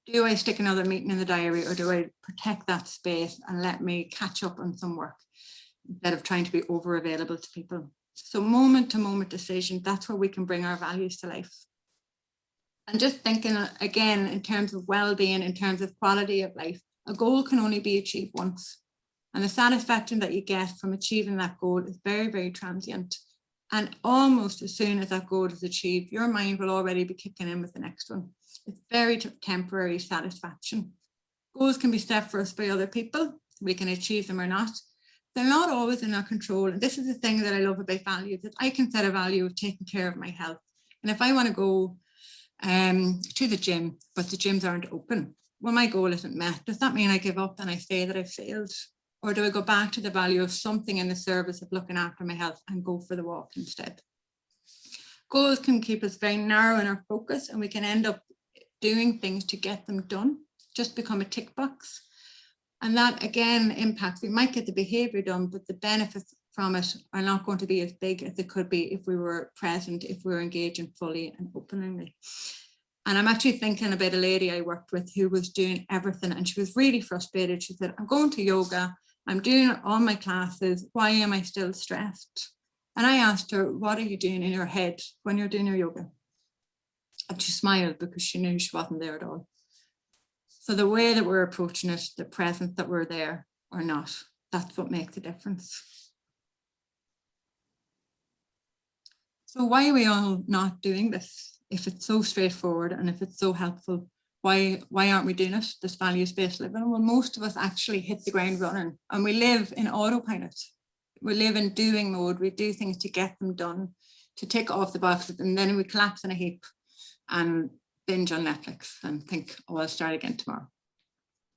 Do I stick another meeting in the diary, or do I protect that space and let me catch up on some work instead of trying to be over available to people? So moment to moment decision, that's where we can bring our values to life. And just thinking again, in terms of well-being, in terms of quality of life, a goal can only be achieved once. And the satisfaction that you get from achieving that goal is very, very transient. And almost as soon as that goal is achieved, your mind will already be kicking in with the next one. It's very temporary satisfaction. Goals can be set for us by other people. We can achieve them or not. They're not always in our control. And this is the thing that I love about values, that I can set a value of taking care of my health. And if I want to go to the gym, but the gyms aren't open, well, my goal isn't met. Does that mean I give up and I say that I've failed? Or do I go back to the value of something in the service of looking after my health and go for the walk instead? Goals can keep us very narrow in our focus, and we can end up doing things to get them done, just become a tick box. And that again impacts, we might get the behavior done, but the benefits from it are not going to be as big as it could be if we were present, if we were engaging fully and openly. And I'm actually thinking about a lady I worked with who was doing everything, and she was really frustrated. She said, I'm going to yoga, I'm doing all my classes, why am I still stressed? And I asked her, what are you doing in your head when you're doing your yoga? And she smiled because she knew she wasn't there at all. So the way that we're approaching it, the presence that we're there or not, that's what makes a difference. So why are we all not doing this? If it's so straightforward and if it's so helpful, why aren't we doing it, this values-based living? Well, most of us actually hit the ground running, and we live in autopilot. We live in doing mode. We do things to get them done, to tick off the boxes, and then we collapse in a heap and binge on Netflix and think, oh, I'll start again tomorrow.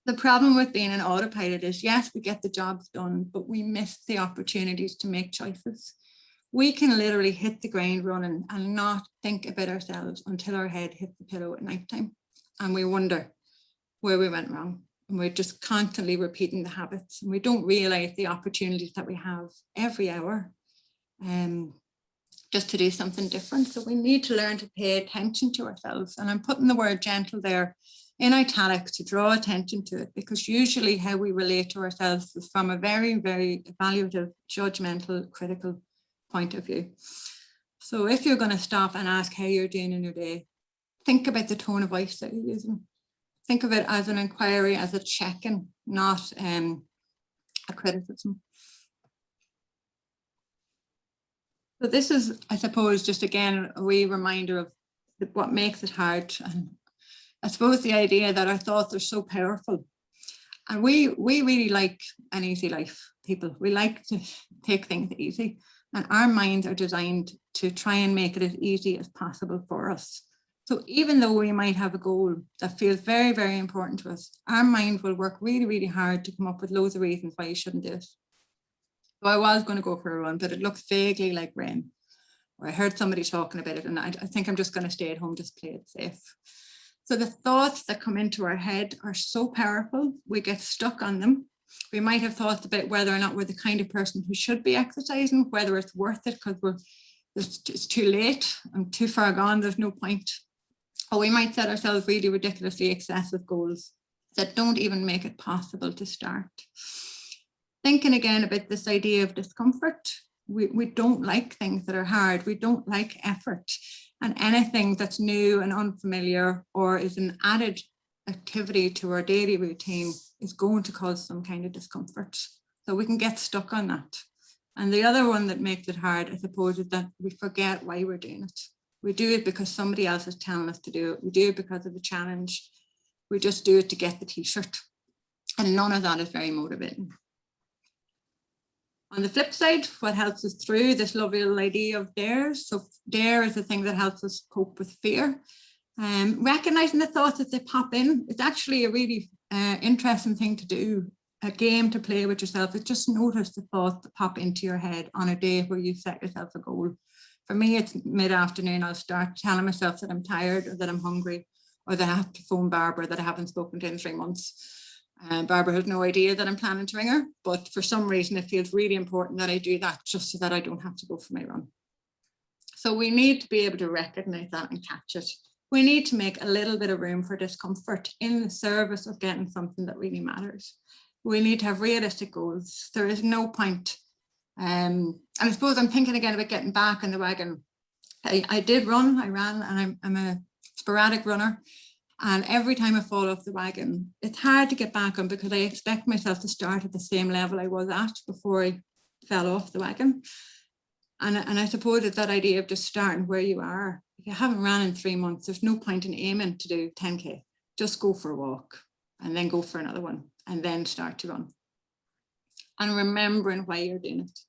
The problem with being an autopilot is, yes, we get the jobs done, but we miss the opportunities to make choices. We can literally hit the ground running and not think about ourselves until our head hits the pillow at nighttime. And we wonder where we went wrong. And we're just constantly repeating the habits. And we don't realize the opportunities that we have every hour just to do something different. So we need to learn to pay attention to ourselves. And I'm putting the word gentle there in italics to draw attention to it, because usually how we relate to ourselves is from a very, very evaluative, judgmental, critical point of view. So if you're going to stop and ask how you're doing in your day, think about the tone of voice that you're using. Think of it as an inquiry, as a check-in, not a criticism. So this is, I suppose, just again, a wee reminder of what makes it hard. And I suppose the idea that our thoughts are so powerful. And we really like an easy life, people. We like to take things easy. And our minds are designed to try and make it as easy as possible for us. So even though we might have a goal that feels very, very important to us, our mind will work really, really hard to come up with loads of reasons why you shouldn't do it. So I was going to go for a run, but it looks vaguely like rain. Or I heard somebody talking about it, and I think I'm just going to stay at home, just play it safe. So the thoughts that come into our head are so powerful, we get stuck on them. We might have thoughts about whether or not we're the kind of person who should be exercising, whether it's worth it because it's too late, I'm too far gone, there's no point. Or we might set ourselves really ridiculously excessive goals that don't even make it possible to start. Thinking again about this idea of discomfort, we don't like things that are hard, we don't like effort. And anything that's new and unfamiliar or is an added activity to our daily routine is going to cause some kind of discomfort. So we can get stuck on that. And the other one that makes it hard, I suppose, is that we forget why we're doing it. We do it because somebody else is telling us to do it. We do it because of the challenge. We just do it to get the t-shirt. And none of that is very motivating. On the flip side, what helps us through this lovely little idea of dares. So dare is the thing that helps us cope with fear. Recognizing the thoughts as they pop in, it's actually a really interesting thing to do, a game to play with yourself. Is just notice the thoughts that pop into your head on a day where you set yourself a goal. For me, it's mid-afternoon, I'll start telling myself that I'm tired or that I'm hungry or that I have to phone Barbara that I haven't spoken to in 3 months. Barbara has no idea that I'm planning to ring her, but for some reason it feels really important that I do that just so that I don't have to go for my run. So we need to be able to recognize that and catch it. We need to make a little bit of room for discomfort in the service of getting something that really matters. We need to have realistic goals. There is no point. And I suppose I'm thinking again about getting back on the wagon. I did run, I ran, and I'm a sporadic runner. And every time I fall off the wagon, it's hard to get back on because I expect myself to start at the same level I was at before I fell off the wagon. And I suppose it's that idea of just starting where you are. If you haven't ran in 3 months, there's no point in aiming to do 10K. Just go for a walk and then go for another one and then start to run. And remembering why you're doing it,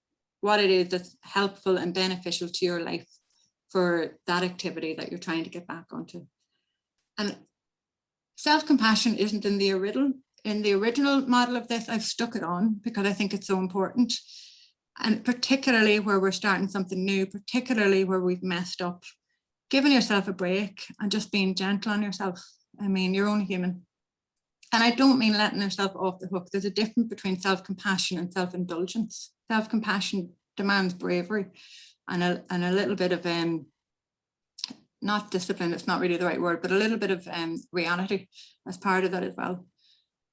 what it is that's helpful and beneficial to your life for that activity that you're trying to get back onto. And self-compassion isn't in the original model of this. I've stuck it on because I think it's so important. And particularly where we're starting something new, particularly where we've messed up, giving yourself a break and just being gentle on yourself. I mean, you're only human. And I don't mean letting yourself off the hook. There's a difference between self-compassion and self-indulgence. Self-compassion demands bravery and a little bit of not discipline, it's not really the right word, but a little bit of reality as part of that as well.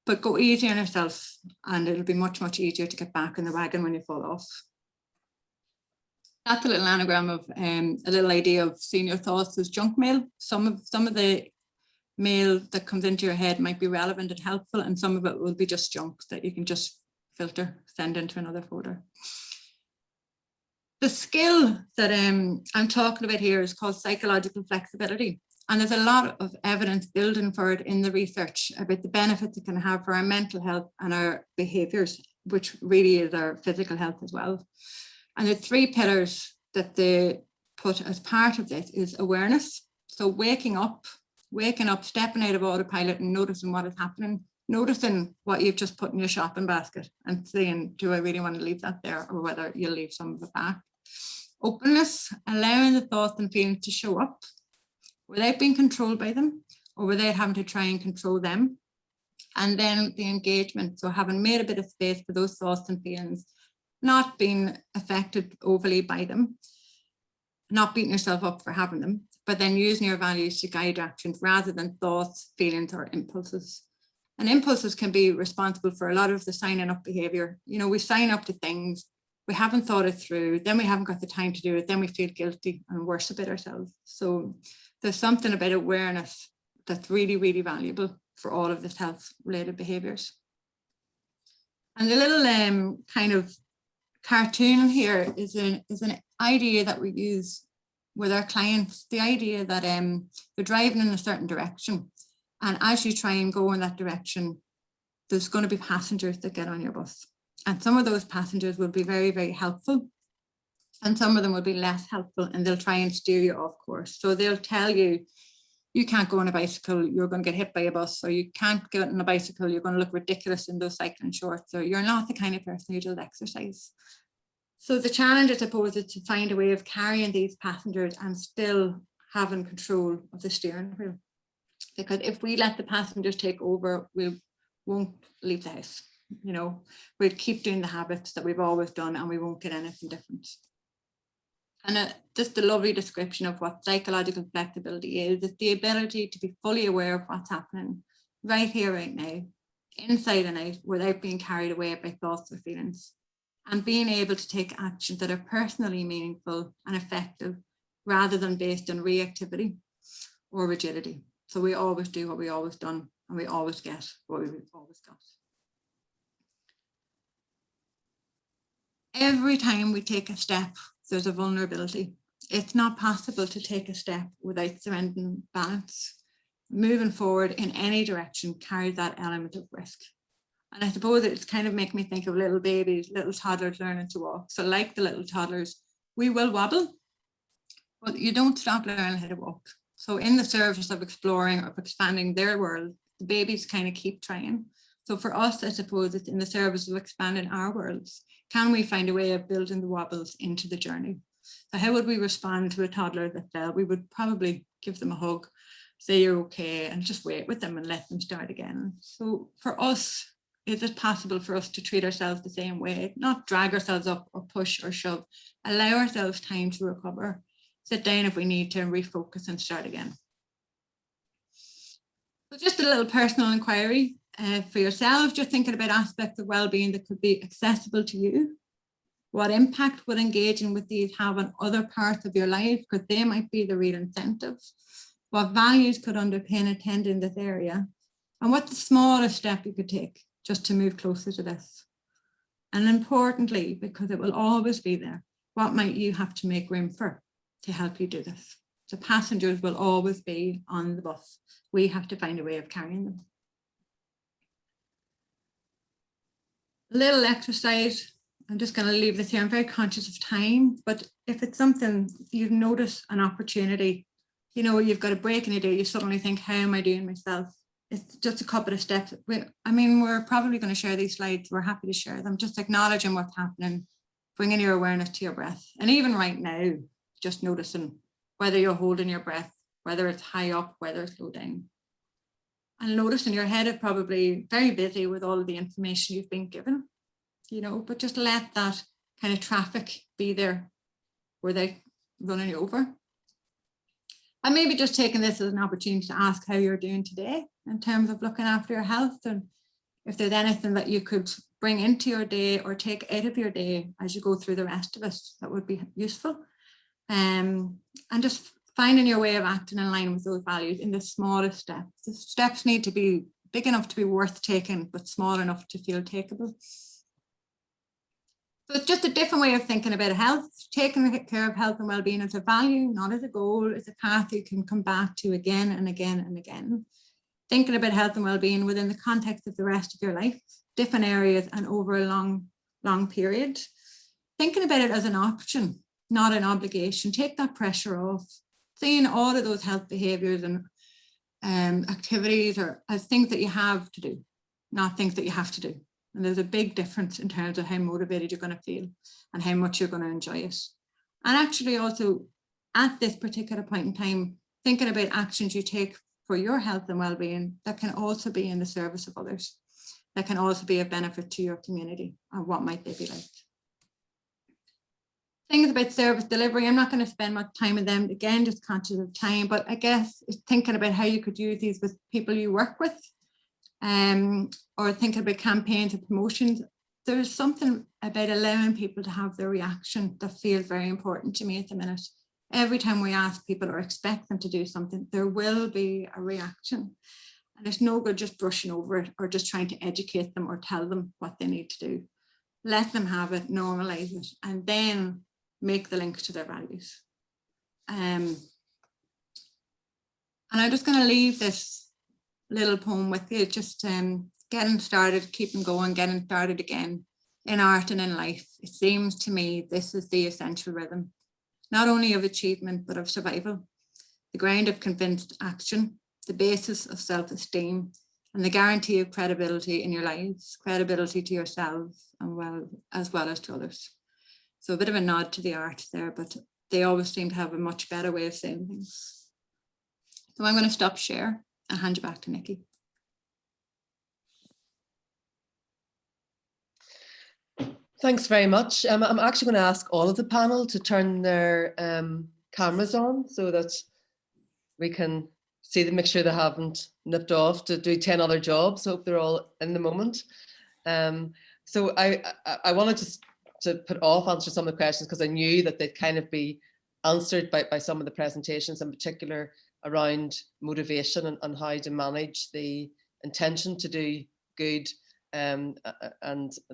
But go easy on yourself and it'll be much, much easier to get back in the wagon when you fall off. That's a little anagram of a little idea of seeing your thoughts as junk mail. Some of the mail that comes into your head might be relevant and helpful, and some of it will be just junk that you can just filter, send into another folder. The skill that I'm talking about here is called psychological flexibility. And there's a lot of evidence building for it in the research about the benefits it can have for our mental health and our behaviours, which really is our physical health as well. And the 3 pillars that they put as part of this is awareness. So waking up, stepping out of autopilot and noticing what is happening, noticing what you've just put in your shopping basket and saying, do I really want to leave that there, or whether you'll leave some of it back. Openness, allowing the thoughts and feelings to show up without being controlled by them or without having to try and control them. And then the engagement, so having made a bit of space for those thoughts and feelings, not being affected overly by them, not beating yourself up for having them, but then using your values to guide actions rather than thoughts, feelings, or impulses. And impulses can be responsible for a lot of the signing up behavior. You know, we sign up to things, we haven't thought it through, then we haven't got the time to do it, then we feel guilty and worse about ourselves. So there's something about awareness that's really, really valuable for all of this health-related behaviors. And the little kind of cartoon here is an idea that we use with our clients, the idea that they're driving in a certain direction. And as you try and go in that direction, there's going to be passengers that get on your bus. And some of those passengers will be very, very helpful. And some of them will be less helpful, and they'll try and steer you off course. So they'll tell you, you can't go on a bicycle, you're going to get hit by a bus, or you can't get on a bicycle, you're going to look ridiculous in those cycling shorts, or you're not the kind of person who does exercise. So the challenge, I suppose, is to find a way of carrying these passengers and still having control of the steering wheel. Because if we let the passengers take over, we won't leave the house. You know, we'll keep doing the habits that we've always done, and we won't get anything different. And just a lovely description of what psychological flexibility is. It's the ability to be fully aware of what's happening right here, right now, inside and out, without being carried away by thoughts or feelings, and being able to take actions that are personally meaningful and effective rather than based on reactivity or rigidity. So we always do what we always done, and we always get what we've always got. Every time we take a step, there's a vulnerability. It's not possible to take a step without surrendering balance. Moving forward in any direction carries that element of risk. And I suppose it's kind of making me think of little babies, little toddlers learning to walk. So like the little toddlers, we will wobble, but you don't stop learning how to walk. So in the service of exploring or expanding their world, the babies kind of keep trying. So for us, I suppose it's in the service of expanding our worlds. Can we find a way of building the wobbles into the journey? So how would we respond to a toddler that fell? We would probably give them a hug, say you're okay, and just wait with them and let them start again. So for us, is it possible for us to treat ourselves the same way, not drag ourselves up or push or shove, allow ourselves time to recover, sit down if we need to, and refocus and start again. So just a little personal inquiry for yourself, just thinking about aspects of well-being that could be accessible to you. What impact would engaging with these have on other parts of your life? Because they might be the real incentive. What values could underpin attending this area? And what's the smallest step you could take just to move closer to this? And importantly, because it will always be there, what might you have to make room for to help you do this? So passengers will always be on the bus. We have to find a way of carrying them. A little exercise. I'm just going to leave this here. I'm very conscious of time, but if it's something you've noticed an opportunity, you know, you've got a break in a day, you suddenly think, how am I doing myself? It's just a couple of steps. We're probably going to share these slides. We're happy to share them. Just acknowledging what's happening, bringing your awareness to your breath. And even right now, just noticing whether you're holding your breath, whether it's high up, whether it's low down. And noticing your head is probably very busy with all of the information you've been given, you know, but just let that kind of traffic be there without running you over. And maybe just taking this as an opportunity to ask how you're doing today in terms of looking after your health, and if there's anything that you could bring into your day or take out of your day as you go through the rest of it, that would be useful. And just finding your way of acting in line with those values in the smallest steps. The steps need to be big enough to be worth taking, but small enough to feel takeable. So it's just a different way of thinking about health. Taking care of health and well-being as a value, not as a goal. It's a path you can come back to again and again and again. Thinking about health and well-being within the context of the rest of your life, different areas and over a long period. Thinking about it as an option, not an obligation. Take that pressure off. Seeing all of those health behaviours and activities or as things that you have to do, not things that you have to do. And there's a big difference in terms of how motivated you're going to feel and how much you're going to enjoy it. And actually also at this particular point in time, thinking about actions you take for your health and well-being that can also be in the service of others, that can also be of benefit to your community, and what might they be like. Things about service delivery, I'm not going to spend much time on them, again, just conscious of time, but I guess thinking about how you could use these with people you work with, or thinking about campaigns and promotions. There's something about allowing people to have their reaction that feels very important to me at the minute. Every time we ask people or expect them to do something, there will be a reaction. And it's no good just brushing over it or just trying to educate them or tell them what they need to do. Let them have it, normalize it, and then make the link to their values. And I'm just going to leave this little poem with you, just getting started, keeping going, getting started again in art and in life. It seems to me this is the essential rhythm, not only of achievement, but of survival, the ground of convinced action, the basis of self-esteem, and the guarantee of credibility in your lives, credibility to yourselves and as well as to others. So a bit of a nod to the art there, but they always seem to have a much better way of saying things. So I'm going to stop share and hand you back to Nikki. Thanks very much. I'm actually going to ask all of the panel to turn their cameras on so that we can see them, make sure they haven't nipped off to do 10 other jobs. Hope they're all in the moment. So I wanted to put off answering some of the questions because I knew that they'd kind of be answered by some of the presentations, in particular around motivation and how to manage the intention to do good and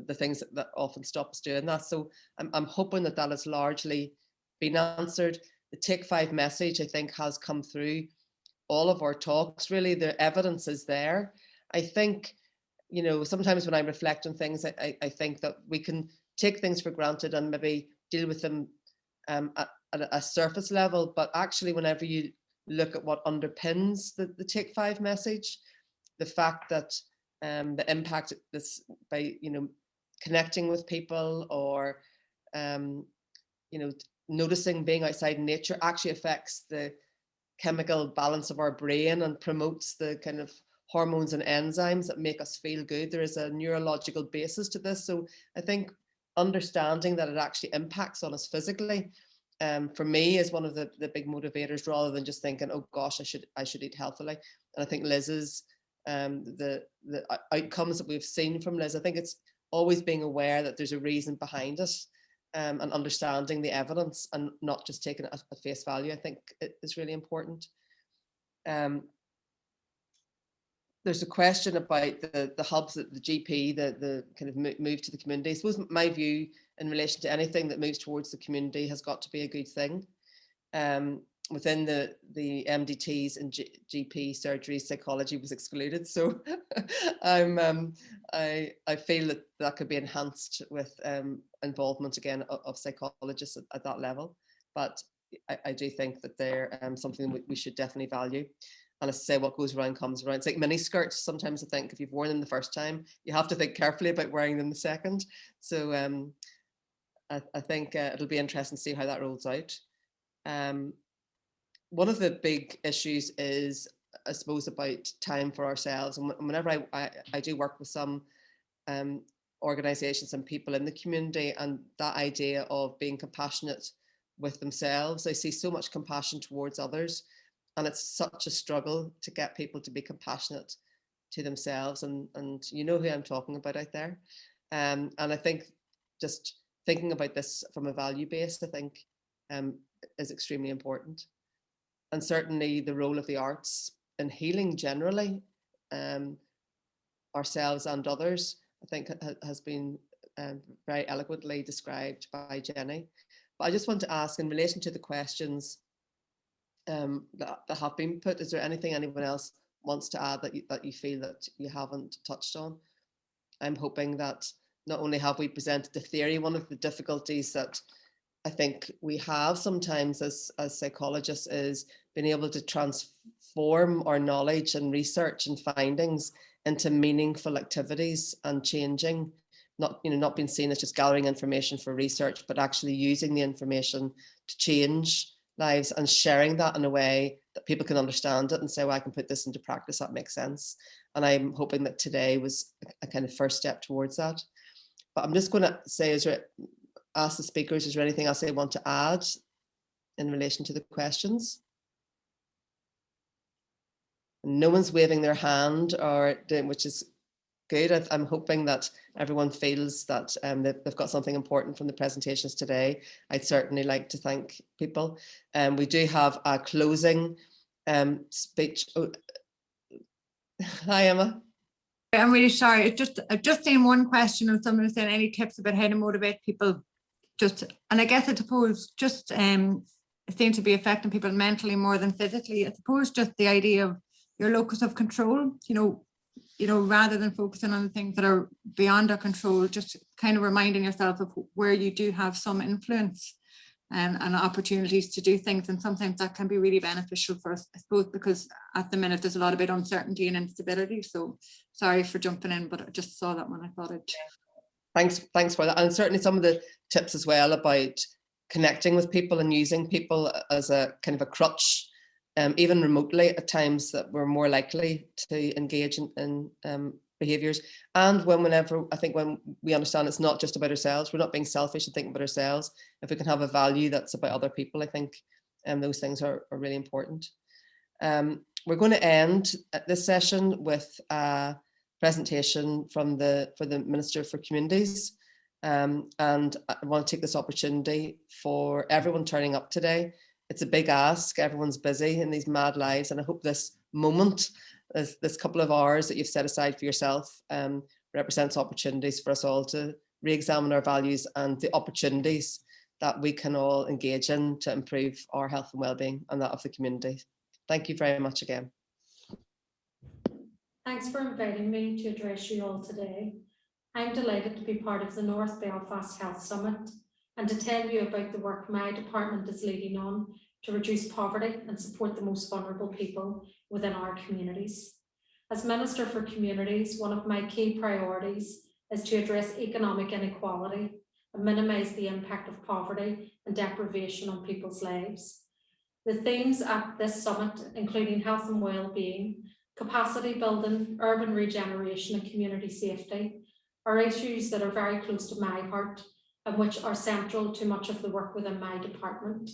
the things that often stop us doing that. So I'm hoping that has largely been answered. The Take 5 message, I think, has come through all of our talks. Really, the evidence is there. I think, you know, sometimes when I reflect on things, I think that we can take things for granted and maybe deal with them at a surface level. But actually, whenever you look at what underpins the Take 5 message, the fact that the impact this by, you know, connecting with people or, you know, noticing being outside in nature actually affects the chemical balance of our brain and promotes the kind of hormones and enzymes that make us feel good. There is a neurological basis to this. So I think understanding that it actually impacts on us physically, for me, is one of the big motivators, rather than just thinking, oh gosh, I should eat healthily. And I think Liz's the outcomes that we've seen from Liz, I think it's always being aware that there's a reason behind it, and understanding the evidence and not just taking it at face value, I think it is really important. There's a question about the hubs, the GP, the kind of move to the community. I suppose my view in relation to anything that moves towards the community has got to be a good thing. Within the MDTs and GP surgery, psychology was excluded. So I feel that could be enhanced with involvement again of psychologists at that level. But I do think that they're something we should definitely value. And as I say, what goes around comes around. It's like mini skirts. Sometimes I think if you've worn them the first time, you have to think carefully about wearing them the second. So I think it'll be interesting to see how that rolls out. One of the big issues is, I suppose, about time for ourselves. And whenever I do work with some organisations and people in the community, and that idea of being compassionate with themselves, I see so much compassion towards others. And it's such a struggle to get people to be compassionate to themselves. And you know who I'm talking about out there. And I think just thinking about this from a value base, I think is extremely important. And certainly the role of the arts in healing generally, ourselves and others, I think has been very eloquently described by Jenny. But I just want to ask, in relation to the questions that have been put, is there anything anyone else wants to add that you feel that you haven't touched on? I'm hoping that not only have we presented the theory, one of the difficulties that I think we have sometimes as psychologists is being able to transform our knowledge and research and findings into meaningful activities and changing, not being seen as just gathering information for research, but actually using the information to change lives and sharing that in a way that people can understand it and say, well, I can put this into practice, that makes sense. And I'm hoping that today was a kind of first step towards that. But I'm just going to say, ask the speakers, is there anything else they want to add in relation to the questions? No one's waving their hand which is good. I'm hoping that everyone feels that they've got something important from the presentations today. I'd certainly like to thank people. We do have a closing speech. Oh. Hi, Emma. I'm really sorry. I've just seen one question of someone saying any tips about how to motivate people. And I guess I suppose just seem to be affecting people mentally more than physically. I suppose just the idea of your locus of control, rather than focusing on the things that are beyond our control, just kind of reminding yourself of where you do have some influence and opportunities to do things. And sometimes that can be really beneficial for us, I suppose, because at the minute there's a lot of uncertainty and instability. So sorry for jumping in, but I just saw that one. I thought it. Thanks for that. And certainly some of the tips as well about connecting with people and using people as a kind of a crutch, even remotely at times, that we're more likely to engage in behaviours. And whenever when we understand it's not just about ourselves, we're not being selfish and thinking about ourselves. If we can have a value that's about other people, I think those things are really important. We're going to end this session with a presentation for the Minister for Communities. And I want to take this opportunity for everyone turning up today. It's a big ask. Everyone's busy in these mad lives. And I hope this moment, this couple of hours that you've set aside for yourself, represents opportunities for us all to re-examine our values and the opportunities that we can all engage in to improve our health and well-being and that of the community. Thank you very much again. Thanks for inviting me to address you all today. I'm delighted to be part of the North Belfast Health Summit and to tell you about the work my department is leading on to reduce poverty and support the most vulnerable people within our communities. As Minister for Communities, one of my key priorities is to address economic inequality and minimise the impact of poverty and deprivation on people's lives. The themes at this summit, including health and well-being, capacity building, urban regeneration and community safety, are issues that are very close to my heart and which are central to much of the work within my department.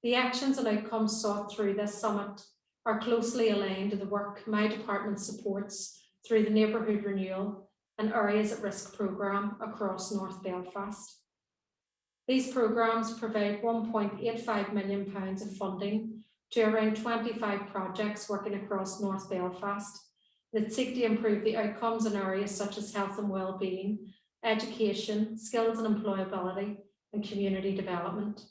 The actions and outcomes sought through this summit are closely aligned to the work my department supports through the Neighbourhood Renewal and Areas at Risk programme across North Belfast. These programmes provide £1.85 million of funding to around 25 projects working across North Belfast that seek to improve the outcomes in areas such as health and well-being, education, skills and employability, and community development.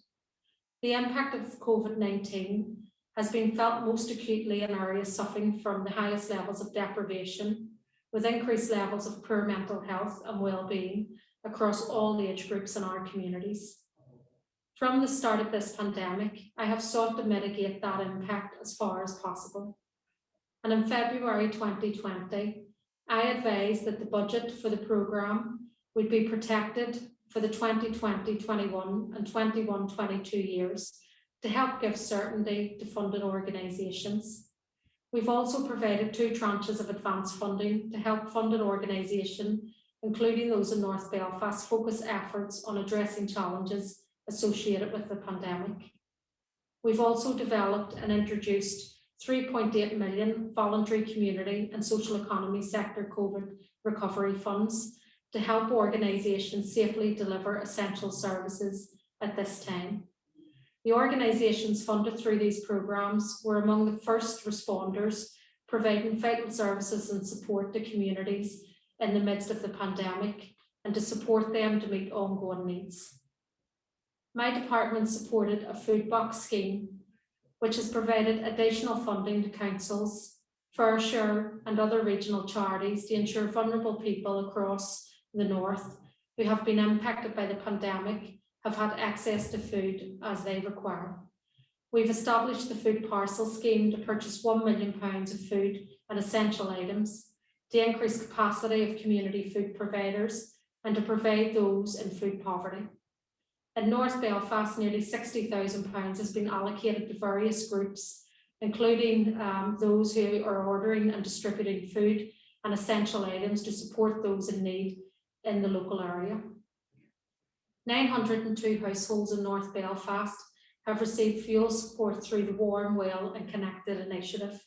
The impact of COVID-19 has been felt most acutely in areas suffering from the highest levels of deprivation, with increased levels of poor mental health and well-being across all age groups in our communities. From the start of this pandemic, I have sought to mitigate that impact as far as possible. And in February 2020, I advised that the budget for the programme would be protected for the 2020-21 and 21-22 years to help give certainty to funded organisations. We've also provided 2 tranches of advance funding to help funded organisations, including those in North Belfast, focus efforts on addressing challenges associated with the pandemic. We've also developed and introduced 3.8 million voluntary community and social economy sector COVID recovery funds to help organisations safely deliver essential services at this time. The organisations funded through these programmes were among the first responders providing vital services and support to communities in the midst of the pandemic and to support them to meet ongoing needs. My department supported a food box scheme which has provided additional funding to councils, FairShare and other regional charities to ensure vulnerable people across the north who have been impacted by the pandemic have had access to food as they require. We've established the food parcel scheme to purchase £1 million of food and essential items, to increase capacity of community food providers and to provide those in food poverty. In North Belfast, nearly £60,000 has been allocated to various groups, including those who are ordering and distributing food and essential items to support those in need in the local area. 902 households in North Belfast have received fuel support through the Warm, Well and Connected initiative.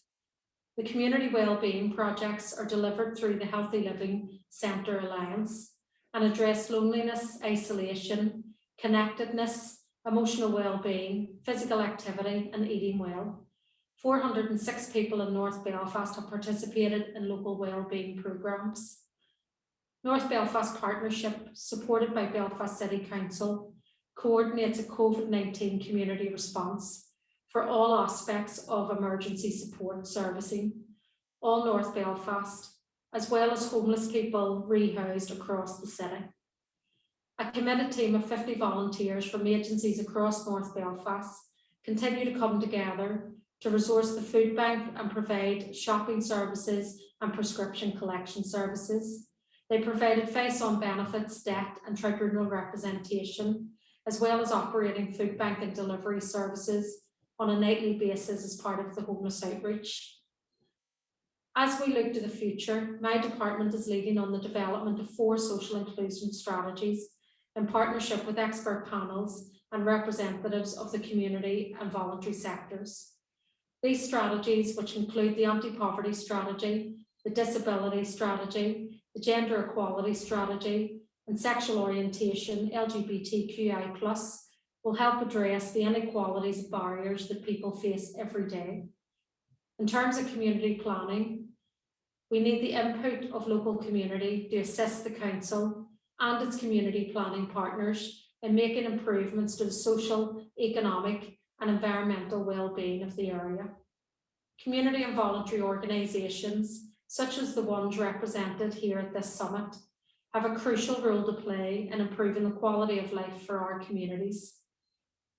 The community wellbeing projects are delivered through the Healthy Living Centre Alliance and address loneliness, isolation, connectedness, emotional well-being, physical activity and eating well. 406 people in North Belfast have participated in local wellbeing programmes. North Belfast Partnership, supported by Belfast City Council, coordinates a COVID-19 community response for all aspects of emergency support servicing, all North Belfast, as well as homeless people rehoused across the city. A committed team of 50 volunteers from agencies across North Belfast continue to come together to resource the food bank and provide shopping services and prescription collection services. They provided face-on benefits, debt and tribunal representation, as well as operating food bank and delivery services on a nightly basis as part of the homeless outreach. As we look to the future, my department is leading on the development of 4 social inclusion strategies in partnership with expert panels and representatives of the community and voluntary sectors. These strategies, which include the anti-poverty strategy, the disability strategy, the gender equality strategy, and sexual orientation, LGBTQI+, will help address the inequalities and barriers that people face every day. In terms of community planning, we need the input of local community to assist the council and its community planning partners in making improvements to the social, economic and environmental well-being of the area. Community and voluntary organisations, such as the ones represented here at this summit, have a crucial role to play in improving the quality of life for our communities.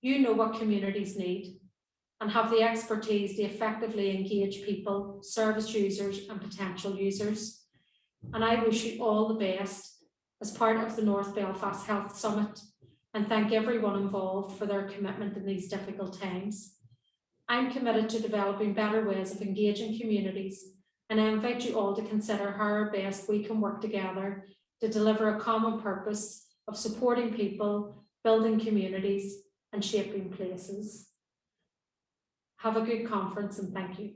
You know what communities need and have the expertise to effectively engage people, service users and potential users. And I wish you all the best as part of the North Belfast Health Summit and thank everyone involved for their commitment in these difficult times. I'm committed to developing better ways of engaging communities, and I invite you all to consider how best we can work together to deliver a common purpose of supporting people, building communities and shaping places. Have a good conference and thank you.